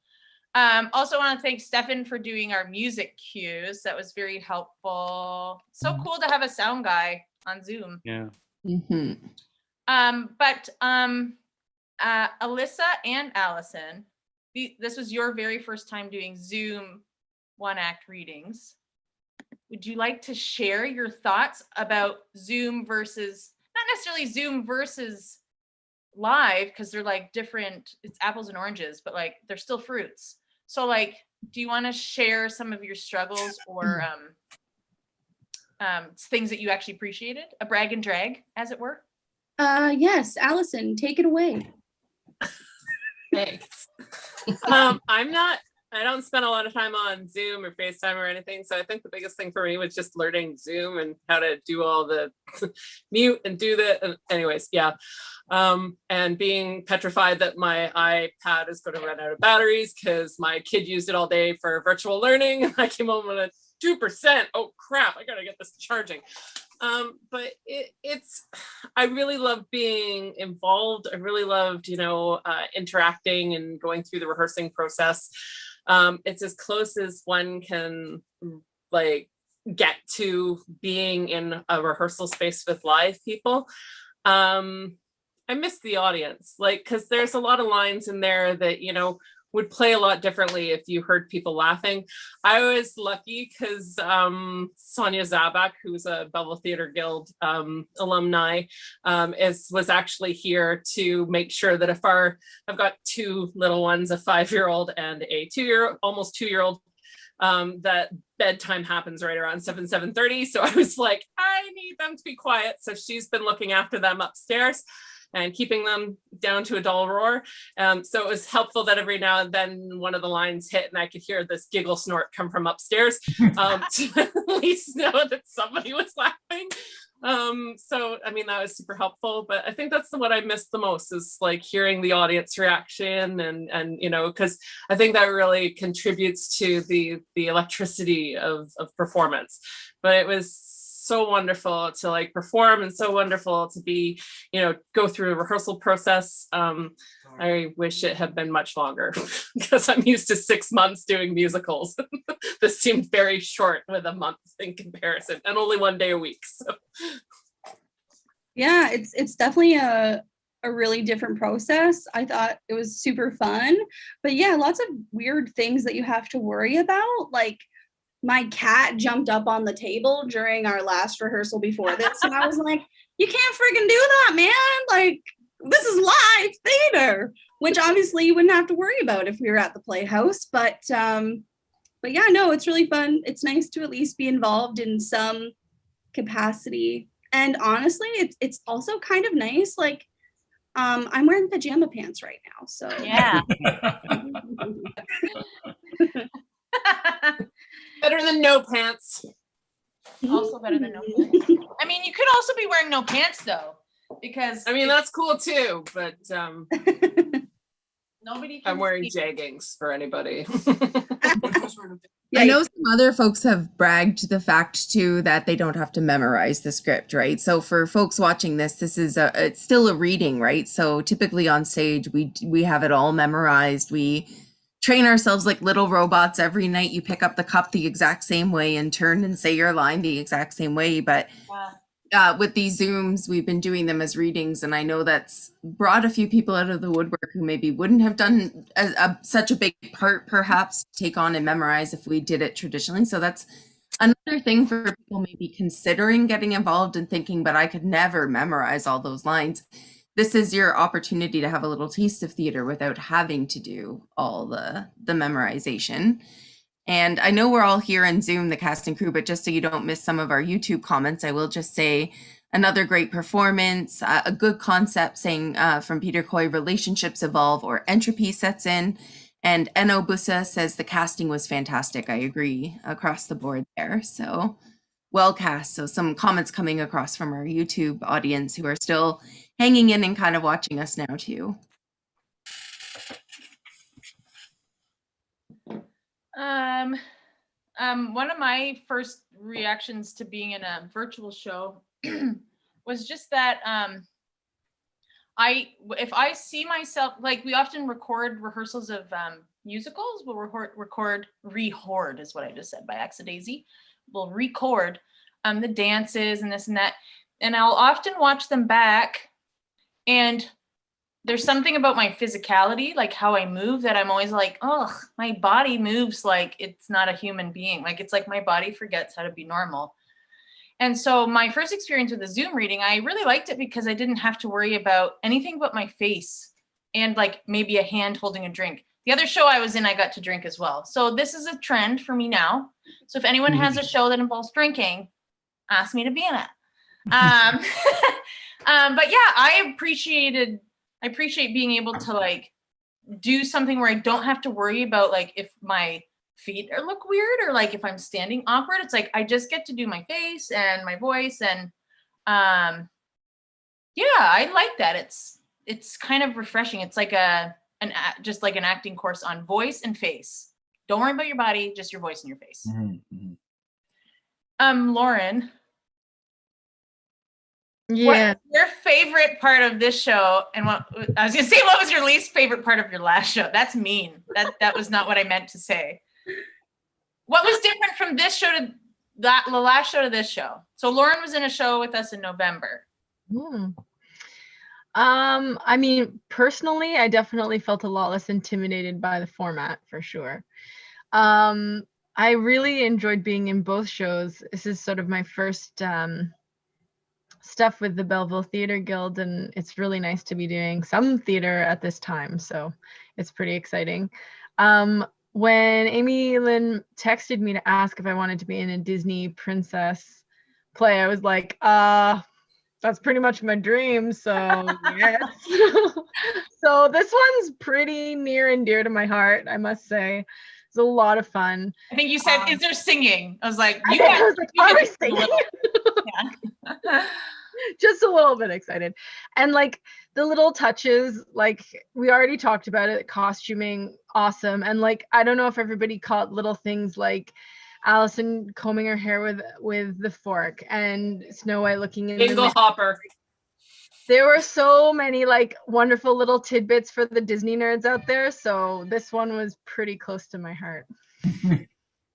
Also want to thank Stefan for doing our music cues. That was very helpful. So cool to have a sound guy on Zoom. Yeah. Alyssa and Allison, this was your very first time doing Zoom one-act readings. Would you like to share your thoughts about Zoom versus, not necessarily Zoom versus live, because they're like different, it's apples and oranges, but like they're still fruits. So like, do you want to share some of your struggles or things that you actually appreciated? A brag and drag, as it were? Yes, Allison, take it away. Thanks. I don't spend a lot of time on Zoom or FaceTime or anything. So I think the biggest thing for me was just learning Zoom and how to do all the mute and do that. Anyways, yeah. And being petrified that my iPad is going to run out of batteries because my kid used it all day for virtual learning. And I came home with a 2%. Oh crap, I gotta get this charging. But I really love being involved. I really loved, interacting and going through the rehearsing process. It's as close as one can like get to being in a rehearsal space with live people. I miss the audience, because there's a lot of lines in there that, would play a lot differently if you heard people laughing. I was lucky because Sonia Zabak, who's a Belleville Theater Guild alumni, was actually here to make sure that I've got 2 little ones, a 5-year-old and a 2-year-old, almost 2-year-old, that bedtime happens right around 7:30. So I was like, I need them to be quiet. So she's been looking after them upstairs and keeping them down to a dull roar. So it was helpful that every now and then one of the lines hit and I could hear this giggle snort come from upstairs to at least know that somebody was laughing. So, that was super helpful, but I think that's what I missed the most is like hearing the audience reaction and because I think that really contributes to the electricity of performance. But it was so wonderful to like perform and so wonderful to be, go through a rehearsal process. I wish it had been much longer because I'm used to 6 months doing musicals. This seemed very short with a month in comparison and only 1 day a week. So. Yeah, it's definitely a really different process. I thought it was super fun, but yeah, lots of weird things that you have to worry about. Like my cat jumped up on the table during our last rehearsal before this, and I was like, you can't freaking do that, man. Like, this is live theater, which obviously you wouldn't have to worry about if we were at the Playhouse. But yeah, no, it's really fun. It's nice to at least be involved in some capacity. And honestly, it's also kind of nice. Like, I'm wearing pajama pants right now, so yeah. Better than no pants. Also better than no pants. You could also be wearing no pants though, because that's cool too. But no Nobody can I'm wearing see. jeggings for anybody. I know some other folks have bragged the fact too that they don't have to memorize the script, right? So for folks watching this is it's still a reading, right? So typically on stage we have it all memorized. We train ourselves like little robots. Every night you pick up the cup the exact same way and turn and say your line the exact same way. But with these Zooms, we've been doing them as readings, and I know that's brought a few people out of the woodwork who maybe wouldn't have done such a big part, perhaps, to take on and memorize if we did it traditionally. So that's another thing for people maybe considering getting involved and thinking, but I could never memorize all those lines. This is your opportunity to have a little taste of theater without having to do all the memorization. And I know we're all here on Zoom, the cast and crew, but just so you don't miss some of our YouTube comments, I will just say another great performance, a good concept saying from Peter Coy, relationships evolve or entropy sets in. And Eno Busa says the casting was fantastic. I agree across the board there. So well cast. So some comments coming across from our YouTube audience who are still hanging in and kind of watching us now too. One of my first reactions to being in a virtual show was just that if I see myself, like we often record rehearsals of musicals, we'll record is what I just said by accident. We'll record the dances and this and that, and I'll often watch them back, and there's something about my physicality, like how I move, that I'm always like, oh, my body moves like it's not a human being. Like it's like my body forgets how to be normal. And so my first experience with the Zoom reading, I really liked it because I didn't have to worry about anything but my face and like maybe a hand holding a drink. The other show I was in, I got to drink as well. So this is a trend for me now. So if anyone has a show that involves drinking, ask me to be in it. But yeah, I appreciate being able to like do something where I don't have to worry about like if my feet look weird or like if I'm standing awkward. It's like I just get to do my face and my voice, and yeah, I like that. It's kind of refreshing. It's like just like an acting course on voice and face. Don't worry about your body, just your voice and your face. Lauren. Yeah. What's your favorite part of this show? And what I was gonna say, what was your least favorite part of your last show? That's mean. That was not what I meant to say. What was different from this show to the last show to this show? So Lauren was in a show with us in November. I mean, personally, I definitely felt a lot less intimidated by the format for sure. I really enjoyed being in both shows. This is sort of my first stuff with the Belleville Theatre Guild, and it's really nice to be doing some theater at this time, so it's pretty exciting. When Amy-Lyn texted me to ask if I wanted to be in a Disney princess play, I was like, that's pretty much my dream, so yes. So this one's pretty near and dear to my heart, I must say. It's a lot of fun. I think you said, is there singing? I was like, are we singing? Yeah. Just a little bit excited. And like the little touches, like we already talked about it, costuming, awesome. And like, I don't know if everybody caught little things like Alison combing her hair with the fork and Snow White looking in Dingle hopper. There were so many like wonderful little tidbits for the Disney nerds out there. So this one was pretty close to my heart.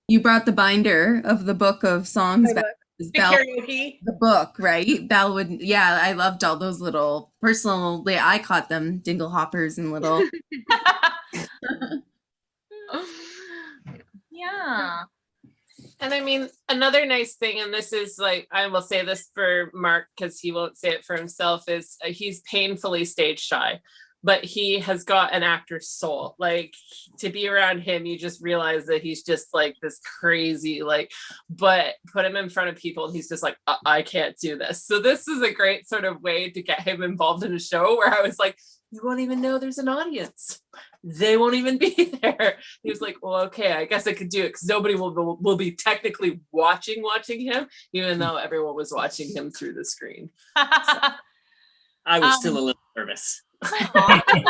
You brought the binder of the book of songs back. Karaoke. The book, right? Belle would, yeah, I loved all those little personally, I caught them, dingle hoppers and little. Yeah. And I mean, another nice thing, and this is like, I will say this for Mark because he won't say it for himself, is he's painfully stage shy, but he has got an actor's soul. Like to be around him, you just realize that he's just like this crazy, like, but put him in front of people and he's just like, I can't do this. So this is a great sort of way to get him involved in a show where I was like, you won't even know there's an audience. They won't even be there. He was like, well, okay, I guess I could do it because nobody will be technically watching him, even though everyone was watching him through the screen. So. I was still a little nervous.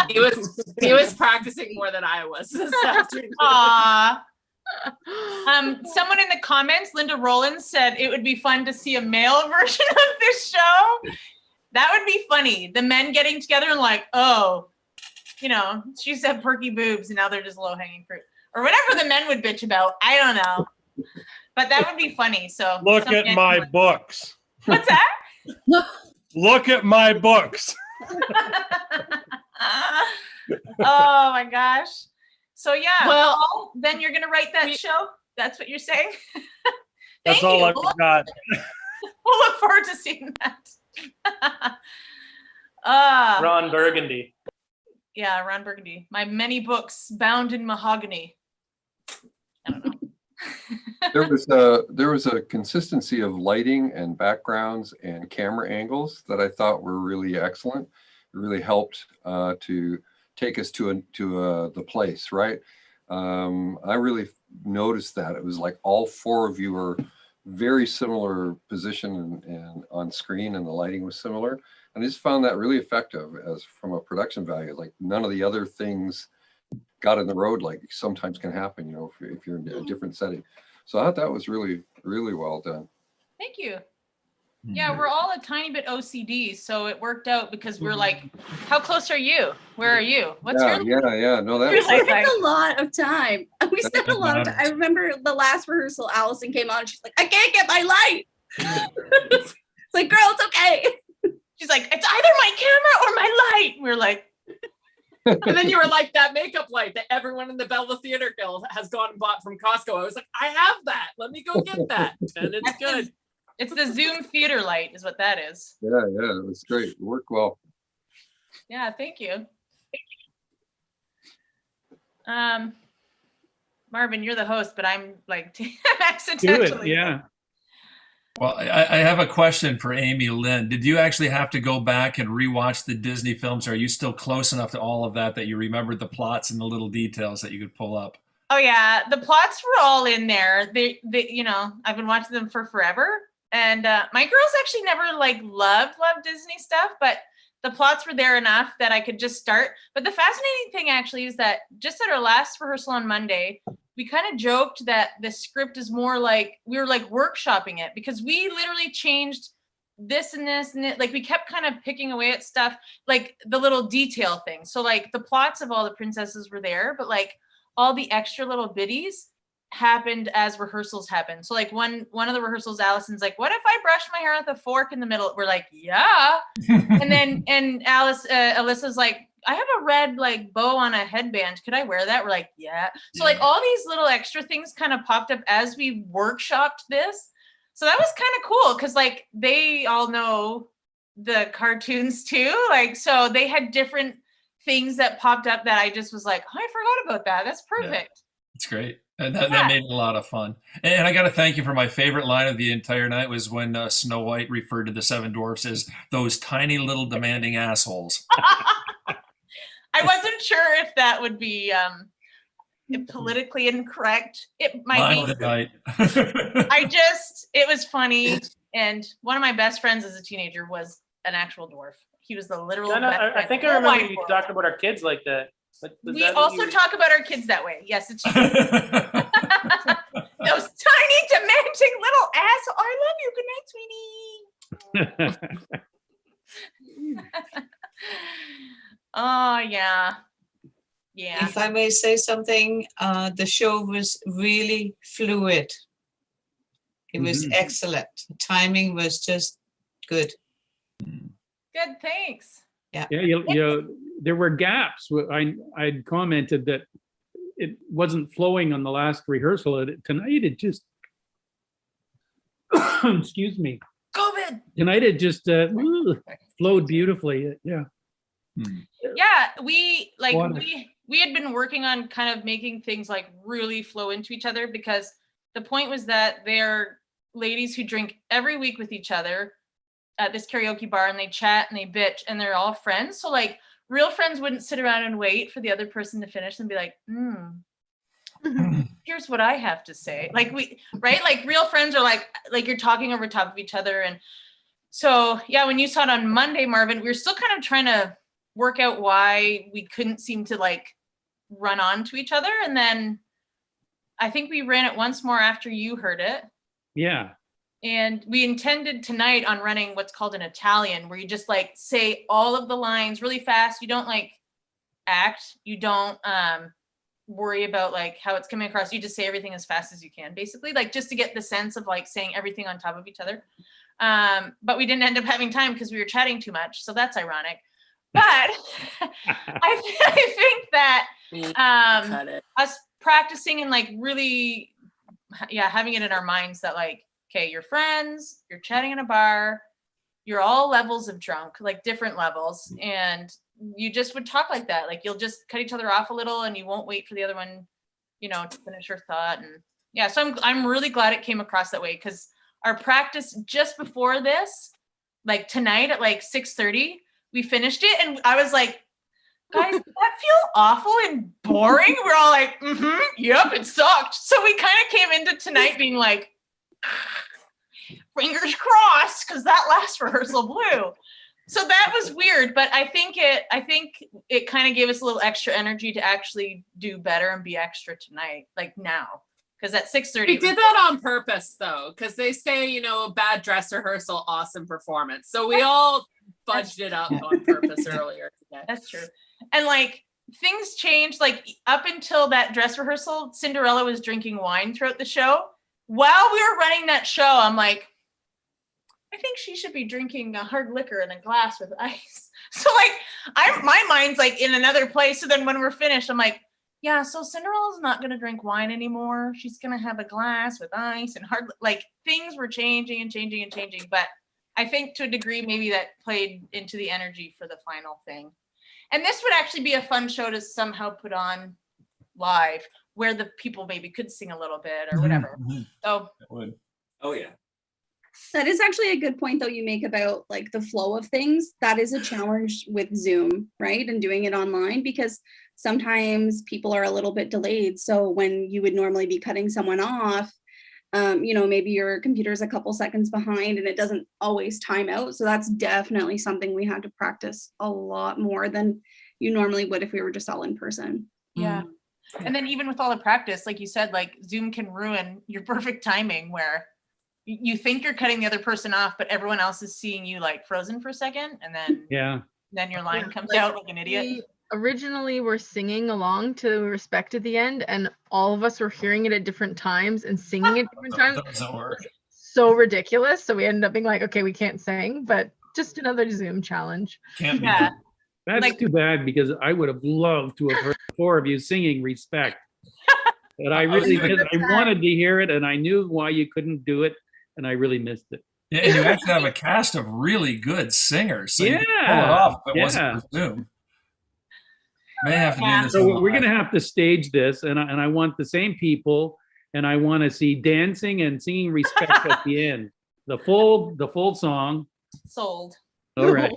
He was practicing more than I was this afternoon. Aw. Someone in the comments, Linda Rollins, said it would be fun to see a male version of this show. That would be funny. The men getting together and like, oh, you know, she used to have perky boobs and now they're just low-hanging fruit. Or whatever the men would bitch about. I don't know. But that would be funny. So Look at my books. What's that? Look at my books. Oh my gosh. So yeah, Well, Paul, then you're gonna write that show? That's what you're saying? That's all I've got. We'll look forward to seeing that. Ron Burgundy. Yeah, Ron Burgundy. My many books bound in mahogany. I don't know. There was a consistency of lighting and backgrounds and camera angles that I thought were really excellent. It really helped to take us to the place, right? I really noticed that it was like all four of you were very similar position and on screen, and the lighting was similar. And I just found that really effective as from a production value. Like none of the other things got in the road like sometimes can happen, you know, if you're in a different setting. So I thought that was really, really well done. Thank you. Yeah, we're all a tiny bit OCD, so it worked out because we're like, how close are you? Where are you? What's your Yeah. No, that We was spent a lot of time. We spent a lot of time. I remember the last rehearsal, Allison came on and she's like, I can't get my light. It's like, girl, it's okay. She's like, it's either my camera or my light. We're like, and then you were like, that makeup light that everyone in the Bella Theater Guild has gone and bought from Costco. I was like, I have that. Let me go get that. And it's good. It's the Zoom theater light is what that is. Yeah, it was great. It worked well. Yeah, thank you. Marvin, you're the host, but I'm like accidentally. Do it, yeah. Well, I have a question for Amy-Lyn. Did you actually have to go back and rewatch the Disney films? Or are you still close enough to all of that you remembered the plots and the little details that you could pull up? Oh yeah, the plots were all in there. They you know, I've been watching them for forever. And my girls actually never like loved Disney stuff, but the plots were there enough that I could just start. But the fascinating thing actually is that just at our last rehearsal on Monday, we kind of joked that the script is more like we were like workshopping it because we literally changed this and this and it. Like we kept kind of picking away at stuff, like the little detail things. So like the plots of all the princesses were there, but like all the extra little biddies happened as rehearsals happened. So like one of the rehearsals, Allison's like, what if I brush my hair with a fork in the middle? We're like, yeah. and Alyssa's like, I have a red like bow on a headband. Could I wear that? We're like, yeah. So like all these little extra things kind of popped up as we workshopped this. So that was kind of cool because like they all know the cartoons too. Like, so they had different things that popped up that I just was like, oh, I forgot about that. That's perfect. It's great. And that made it a lot of fun. And I got to thank you for my favorite line of the entire night was when Snow White referred to the Seven Dwarfs as those tiny little demanding assholes. I wasn't sure if that would be politically incorrect. It might be. It was funny. And one of my best friends as a teenager was an actual dwarf. He was the literal. I think I remember you talking about our kids like that. We also talk about our kids that way. Yes, it's true. Those tiny, demanding little assholes. I love you. Good night, sweetie. Oh, yeah. Yeah. If I may say something, the show was really fluid. It was excellent. The timing was just good. Good, thanks. Yeah. Yeah, there were gaps. I'd commented that it wasn't flowing on the last rehearsal. Tonight it just, excuse me. COVID. Tonight it just flowed beautifully. Yeah. Yeah, we had been working on kind of making things like really flow into each other because the point was that they're ladies who drink every week with each other at this karaoke bar and they chat and they bitch and they're all friends. So like real friends wouldn't sit around and wait for the other person to finish and be like, here's what I have to say. Like like real friends are like you're talking over top of each other. And so, yeah, when you saw it on Monday, Marvin, we were still kind of trying to work out why we couldn't seem to like run on to each other. And then I think we ran it once more after you heard it. Yeah. And we intended tonight on running what's called an Italian, where you just like say all of the lines really fast. You don't like act. You don't worry about like how it's coming across. You just say everything as fast as you can, basically, like just to get the sense of like saying everything on top of each other. But we didn't end up having time because we were chatting too much. So that's ironic. But I think that us practicing and like really, having it in our minds that like, okay, you're friends, you're chatting in a bar, you're all levels of drunk, like different levels. And you just would talk like that. Like you'll just cut each other off a little and you won't wait for the other one, to finish her thought. And yeah, so I'm really glad it came across that way, because our practice just before this, like tonight at like 6:30, we finished it. And I was like, guys, does that feel awful and boring? We're all like, yep, it sucked. So we kind of came into tonight being like, fingers crossed, because that last rehearsal blew. So that was weird, but I think it kind of gave us a little extra energy to actually do better and be extra tonight, like now. Because at 6:30, we did that on purpose, though, because they say, bad dress rehearsal, awesome performance. So we all fudged it up on purpose earlier today. That's true. And like things changed, like up until that dress rehearsal, Cinderella was drinking wine throughout the show. While we were running that show, I'm like, I think she should be drinking a hard liquor in a glass with ice. So like, my mind's like in another place. So then when we're finished, I'm like, yeah, so Cinderella's not going to drink wine anymore. She's going to have a glass with ice and hard, like things were changing and changing and changing. But I think to a degree, maybe that played into the energy for the final thing. And this would actually be a fun show to somehow put on live, where the people maybe could sing a little bit or whatever. So, oh yeah. That is actually a good point, though, you make about like the flow of things. That is a challenge with Zoom, right? And doing it online, because sometimes people are a little bit delayed. So when you would normally be cutting someone off, maybe your computer's a couple seconds behind and it doesn't always time out. So that's definitely something we had to practice a lot more than you normally would if we were just all in person. Yeah. And then even with all the practice, like you said, like Zoom can ruin your perfect timing, where you think you're cutting the other person off, but everyone else is seeing you like frozen for a second. And then your line comes out like an idiot. We originally were singing along to Respect at the end, and all of us were hearing it at different times and singing at different times. That doesn't work. So ridiculous. So we ended up being like, okay, we can't sing, but just another Zoom challenge. Can't be. That's too bad, because I would have loved to have heard the four of you singing Respect. But I really did. I wanted to hear it, and I knew why you couldn't do it, and I really missed it. Yeah, and you actually have a cast of really good singers, so you can pull it off if it wasn't for Zoom. May have to do this. So we're going to have to stage this, and I want the same people, and I want to see dancing and singing Respect at the end. The full song. Sold. All right.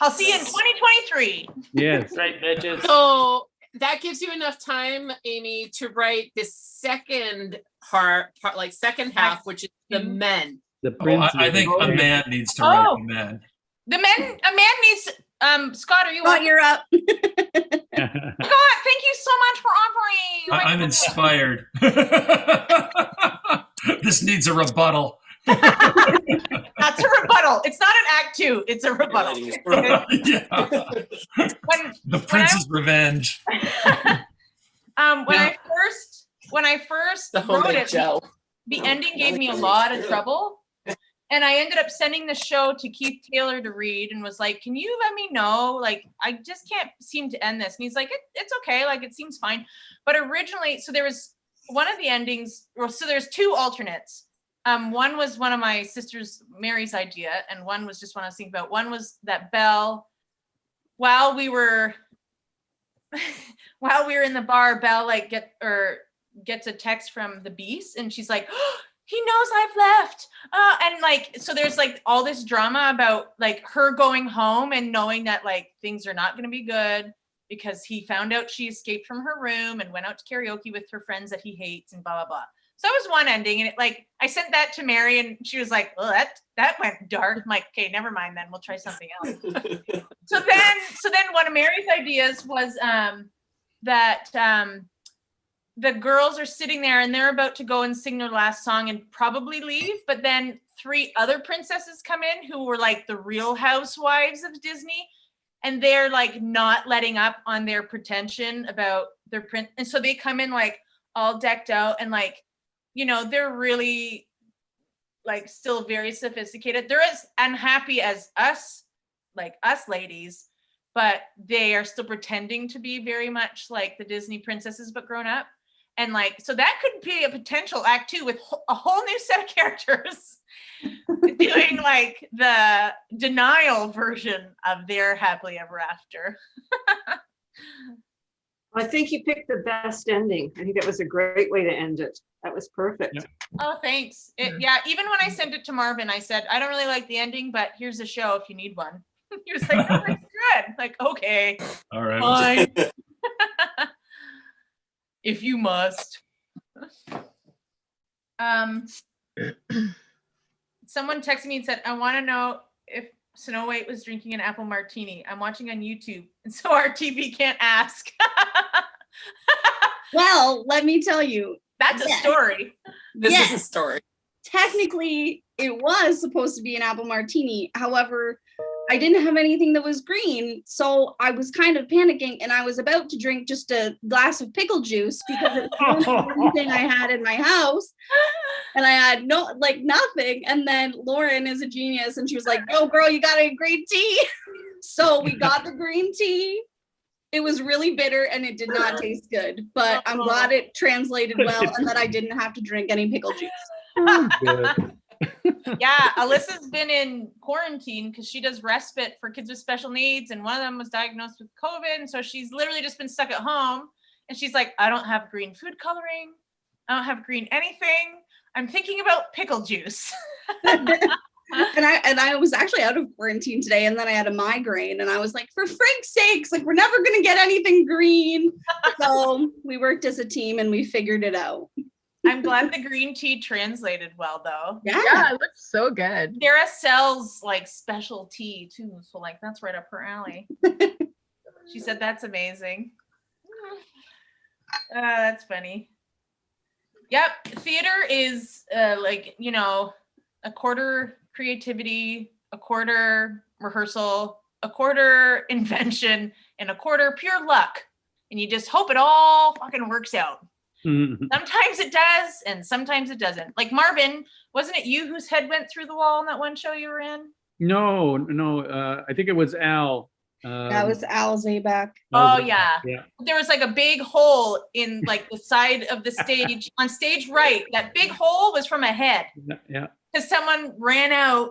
I'll see you in 2023. Yes. Right, bitches. So that gives you enough time, Amy, to write the second part, like second half, which is the men. The prince. I think a man needs to write the men. A man needs, Scott, are you Scott, you're up. Scott, thank you so much for offering. I'm inspired. This needs a rebuttal. That's a rebuttal. It's not an act 2. It's a rebuttal. The Prince's Revenge. When I first wrote it, the ending gave me a lot of trouble. And I ended up sending the show to Keith Taylor to read, and was like, can you let me know? Like, I just can't seem to end this. And he's like, it's okay. Like, it seems fine. But originally, so there was one of the endings. So there's 2 alternates. One was one of my sister's, Mary's idea, and one was just one I was thinking about. One was that Belle, while we were in the bar, Belle like gets a text from the Beast, and she's like, oh, he knows I've left. And like, so there's like all this drama about like her going home and knowing that like things are not going to be good, because he found out she escaped from her room and went out to karaoke with her friends that he hates and blah, blah, blah. So that was one ending, and I sent that to Mary, and she was like, "Well, that went dark." I'm like, "Okay, never mind then. We'll try something else." so then one of Mary's ideas was that the girls are sitting there and they're about to go and sing their last song and probably leave, but then 3 other princesses come in who were like the Real Housewives of Disney, and they're like not letting up on their pretension about their print, and so they come in like all decked out and like, they're really like still very sophisticated. They're as unhappy as us ladies, but they are still pretending to be very much like the Disney princesses, but grown up. And like, so that could be a potential act 2 with a whole new set of characters doing like the denial version of their happily ever after. I think you picked the best ending. I think that was a great way to end it. That was perfect. Yeah. Oh, thanks. Even when I sent it to Marvin, I said, I don't really like the ending, but here's a show if you need one. He was like, oh, it's good. Like, okay. All right. Fine. If you must. Someone texted me and said, I want to know if Snow White was drinking an apple martini. I'm watching on YouTube, and so our TV can't ask. Well, let me tell you. That's a story. This is a story. Technically, it was supposed to be an apple martini. However, I didn't have anything that was green, so I was kind of panicking, and I was about to drink just a glass of pickle juice because it was the only thing I had in my house, and I had nothing. And then Lauren is a genius, and she was like, "Yo, girl, you got a green tea." So we got the green tea. It was really bitter, and it did not taste good. But I'm glad it translated well, and that I didn't have to drink any pickle juice. Good. Yeah, Alyssa's been in quarantine because she does respite for kids with special needs, and one of them was diagnosed with COVID, and so she's literally just been stuck at home, and she's like, I don't have green food coloring, I don't have green anything, I'm thinking about pickle juice. And I was actually out of quarantine today, and then I had a migraine, and I was like, for Frank's sakes, like, we're never gonna get anything green. So we worked as a team and we figured it out. I'm glad the green tea translated well, though. Yeah, it looks so good. Dara sells like special tea too, so like that's right up her alley. She said that's amazing. That's funny. Yep, theater is a quarter creativity, a quarter rehearsal, a quarter invention, and a quarter pure luck. And you just hope it all fucking works out. Sometimes it does, and sometimes it doesn't. Like Marvin, wasn't it you whose head went through the wall in that one show you were in? No. I think it was Al. That was Al Zabak. Oh yeah. Yeah. There was like a big hole in like the side of the stage on stage right. That big hole was from a head. Yeah. Because someone ran out.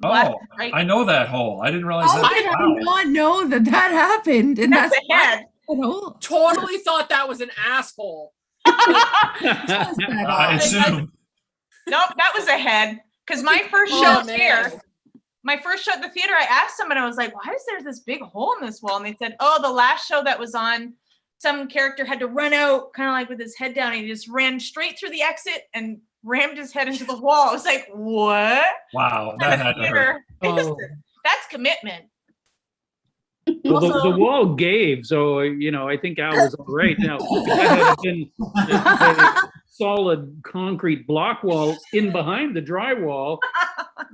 Oh, right. I know that hole. I didn't realize How that. did I not know that happened? And that's a head. Totally thought that was an asshole. I assume. Nope, that was a head. Because my first show here, my first show at the theater, I asked someone, I was like, why is there this big hole in this wall? And they said, oh, the last show that was on, some character had to run out kind of like with his head down. And he just ran straight through the exit and rammed his head into the wall. I was like, what? Wow, that had to hurt. That's commitment. Well, the wall gave, so I think Al was all right. Now, if that had been a solid concrete block wall in behind the drywall,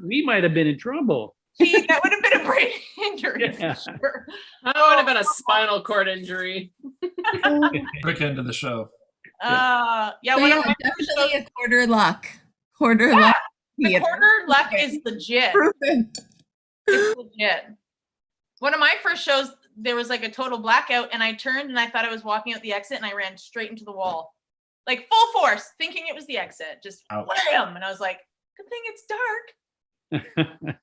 we might have been in trouble. See, that would have been a brain injury. Yeah. For sure. That would have been a spinal cord injury. Quick end of the show. Definitely a quarter luck. Quarter luck. The quarter luck is legit. Perfect. It's legit. One of my first shows, there was like a total blackout, and I turned and I thought I was walking out the exit, and I ran straight into the wall, like full force, thinking it was the exit. Just wham! And I was like, "Good thing it's dark."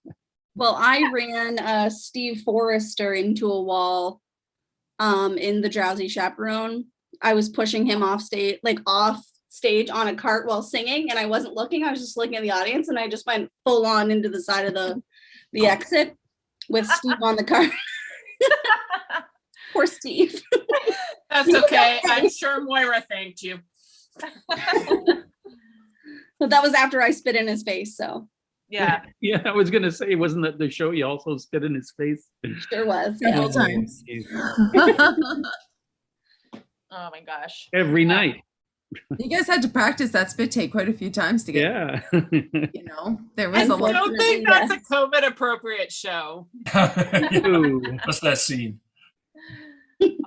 Well, I ran Steve Forrester into a wall in The Drowsy Chaperone. I was pushing him off stage on a cart while singing, and I wasn't looking. I was just looking at the audience, and I just went full on into the side of the exit with Steve on the cart. Poor Steve. That's okay. I'm sure Moira thanked you. But that was after I spit in his face, so Yeah. Yeah, I was gonna say, wasn't that the show you also spit in his face? sure was. Several Yeah. times. Oh my gosh. Every night. You guys had to practice that spit take quite a few times to get, Yeah. you know, there was I a lot. don't think that's a COVID appropriate show. Ooh. What's that scene?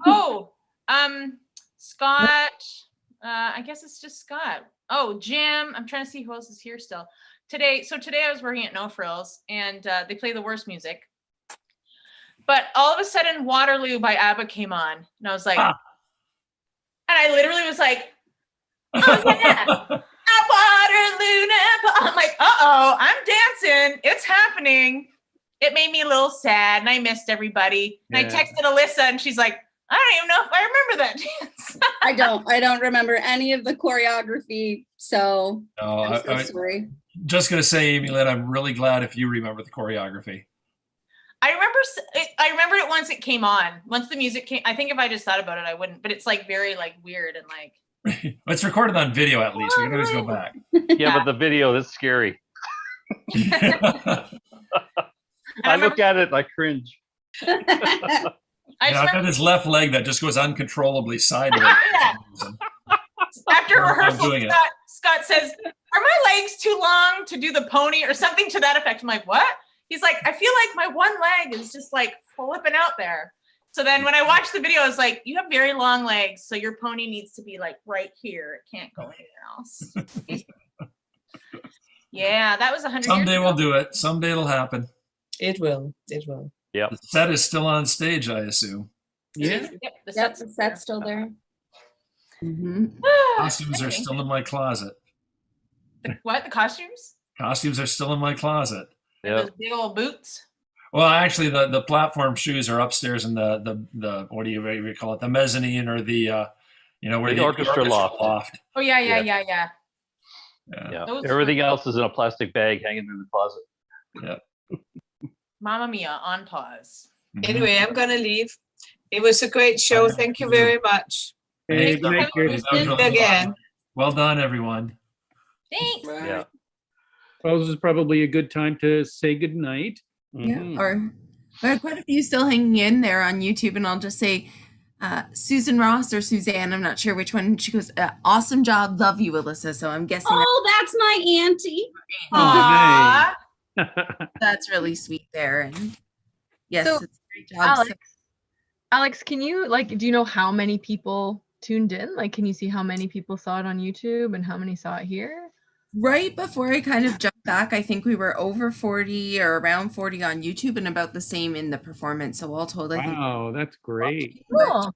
Oh, Scott. I guess it's just Scott. Oh, Jim. I'm trying to see who else is here still. Today I was working at No Frills, and they play the worst music. But all of a sudden, Waterloo by ABBA came on, and I was like, and I literally was like, oh yeah, at Waterloo now. I'm like, uh-oh, I'm dancing. It's happening. It made me a little sad, and I missed everybody. And I texted Alyssa, and she's like, I don't even know if I remember that dance. I don't remember any of the choreography, so No, I'm so sorry. Just gonna say, Amy-Lyn, I'm really glad if you remember the choreography. I remember it once it came on. Once the music came, I think if I just thought about it, I wouldn't. But it's like very like weird and like. It's recorded on video at least. We can always go back. Yeah, but the video is scary. I look at it, I cringe. I've got his left leg that just goes uncontrollably sideways. After I'm rehearsal, doing it. Scott says, "Are my legs too long to do the pony or something to that effect?" I'm like, "What?" He's like, "I feel like my one leg is just like flipping out there." So then when I watched the video, I was like, "You have very long legs, so your pony needs to be like right here. It can't go anywhere else." Yeah, that was 100 Someday years ago. we'll do it. Someday it'll happen. It will. It will. Yeah. The set is still on stage, I assume. Yeah. Yep, the Yep, set's the set's still there. Costumes are still in my closet. What? The costumes? Costumes are still in my closet. Those big old boots. Well, actually, the platform shoes are upstairs in the what do you call it? The mezzanine or the where The orchestra loft. Oh yeah. Yeah. Those Everything else is in a plastic bag hanging in the closet. Yeah. Mamma Mia on pause. Anyway, I'm going to leave. It was a great show. Thank you very much. Hey, good night, That was really Again. fun. Well done, everyone. Thanks. Yeah. Well, this is probably a good time to say good night. Yeah, or we have quite a few still hanging in there on YouTube, and I'll just say Susan Ross or Suzanne, I'm not sure which one. She goes, awesome job, love you, Alyssa. So I'm guessing That's my auntie. Aww. that's really sweet there. And yes, So, it's a great job. Alex, can you do you know how many people tuned in? Like, can you see how many people saw it on YouTube and how many saw it here? Right before I kind of jumped back, I think we were over 40 or around 40 on YouTube and about the same in the performance. So all told, I think. Wow, that's great. Cool.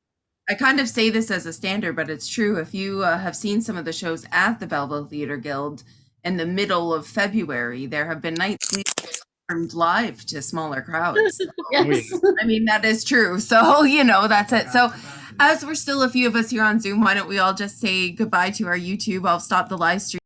I kind of say this as a standard, but it's true. If you have seen some of the shows at the Belleville Theatre Guild in the middle of February, there have been nights we performed live to smaller crowds. Yes. I mean, that is true. So, that's it. So as we're still a few of us here on Zoom, why don't we all just say goodbye to our YouTube? I'll stop the live stream.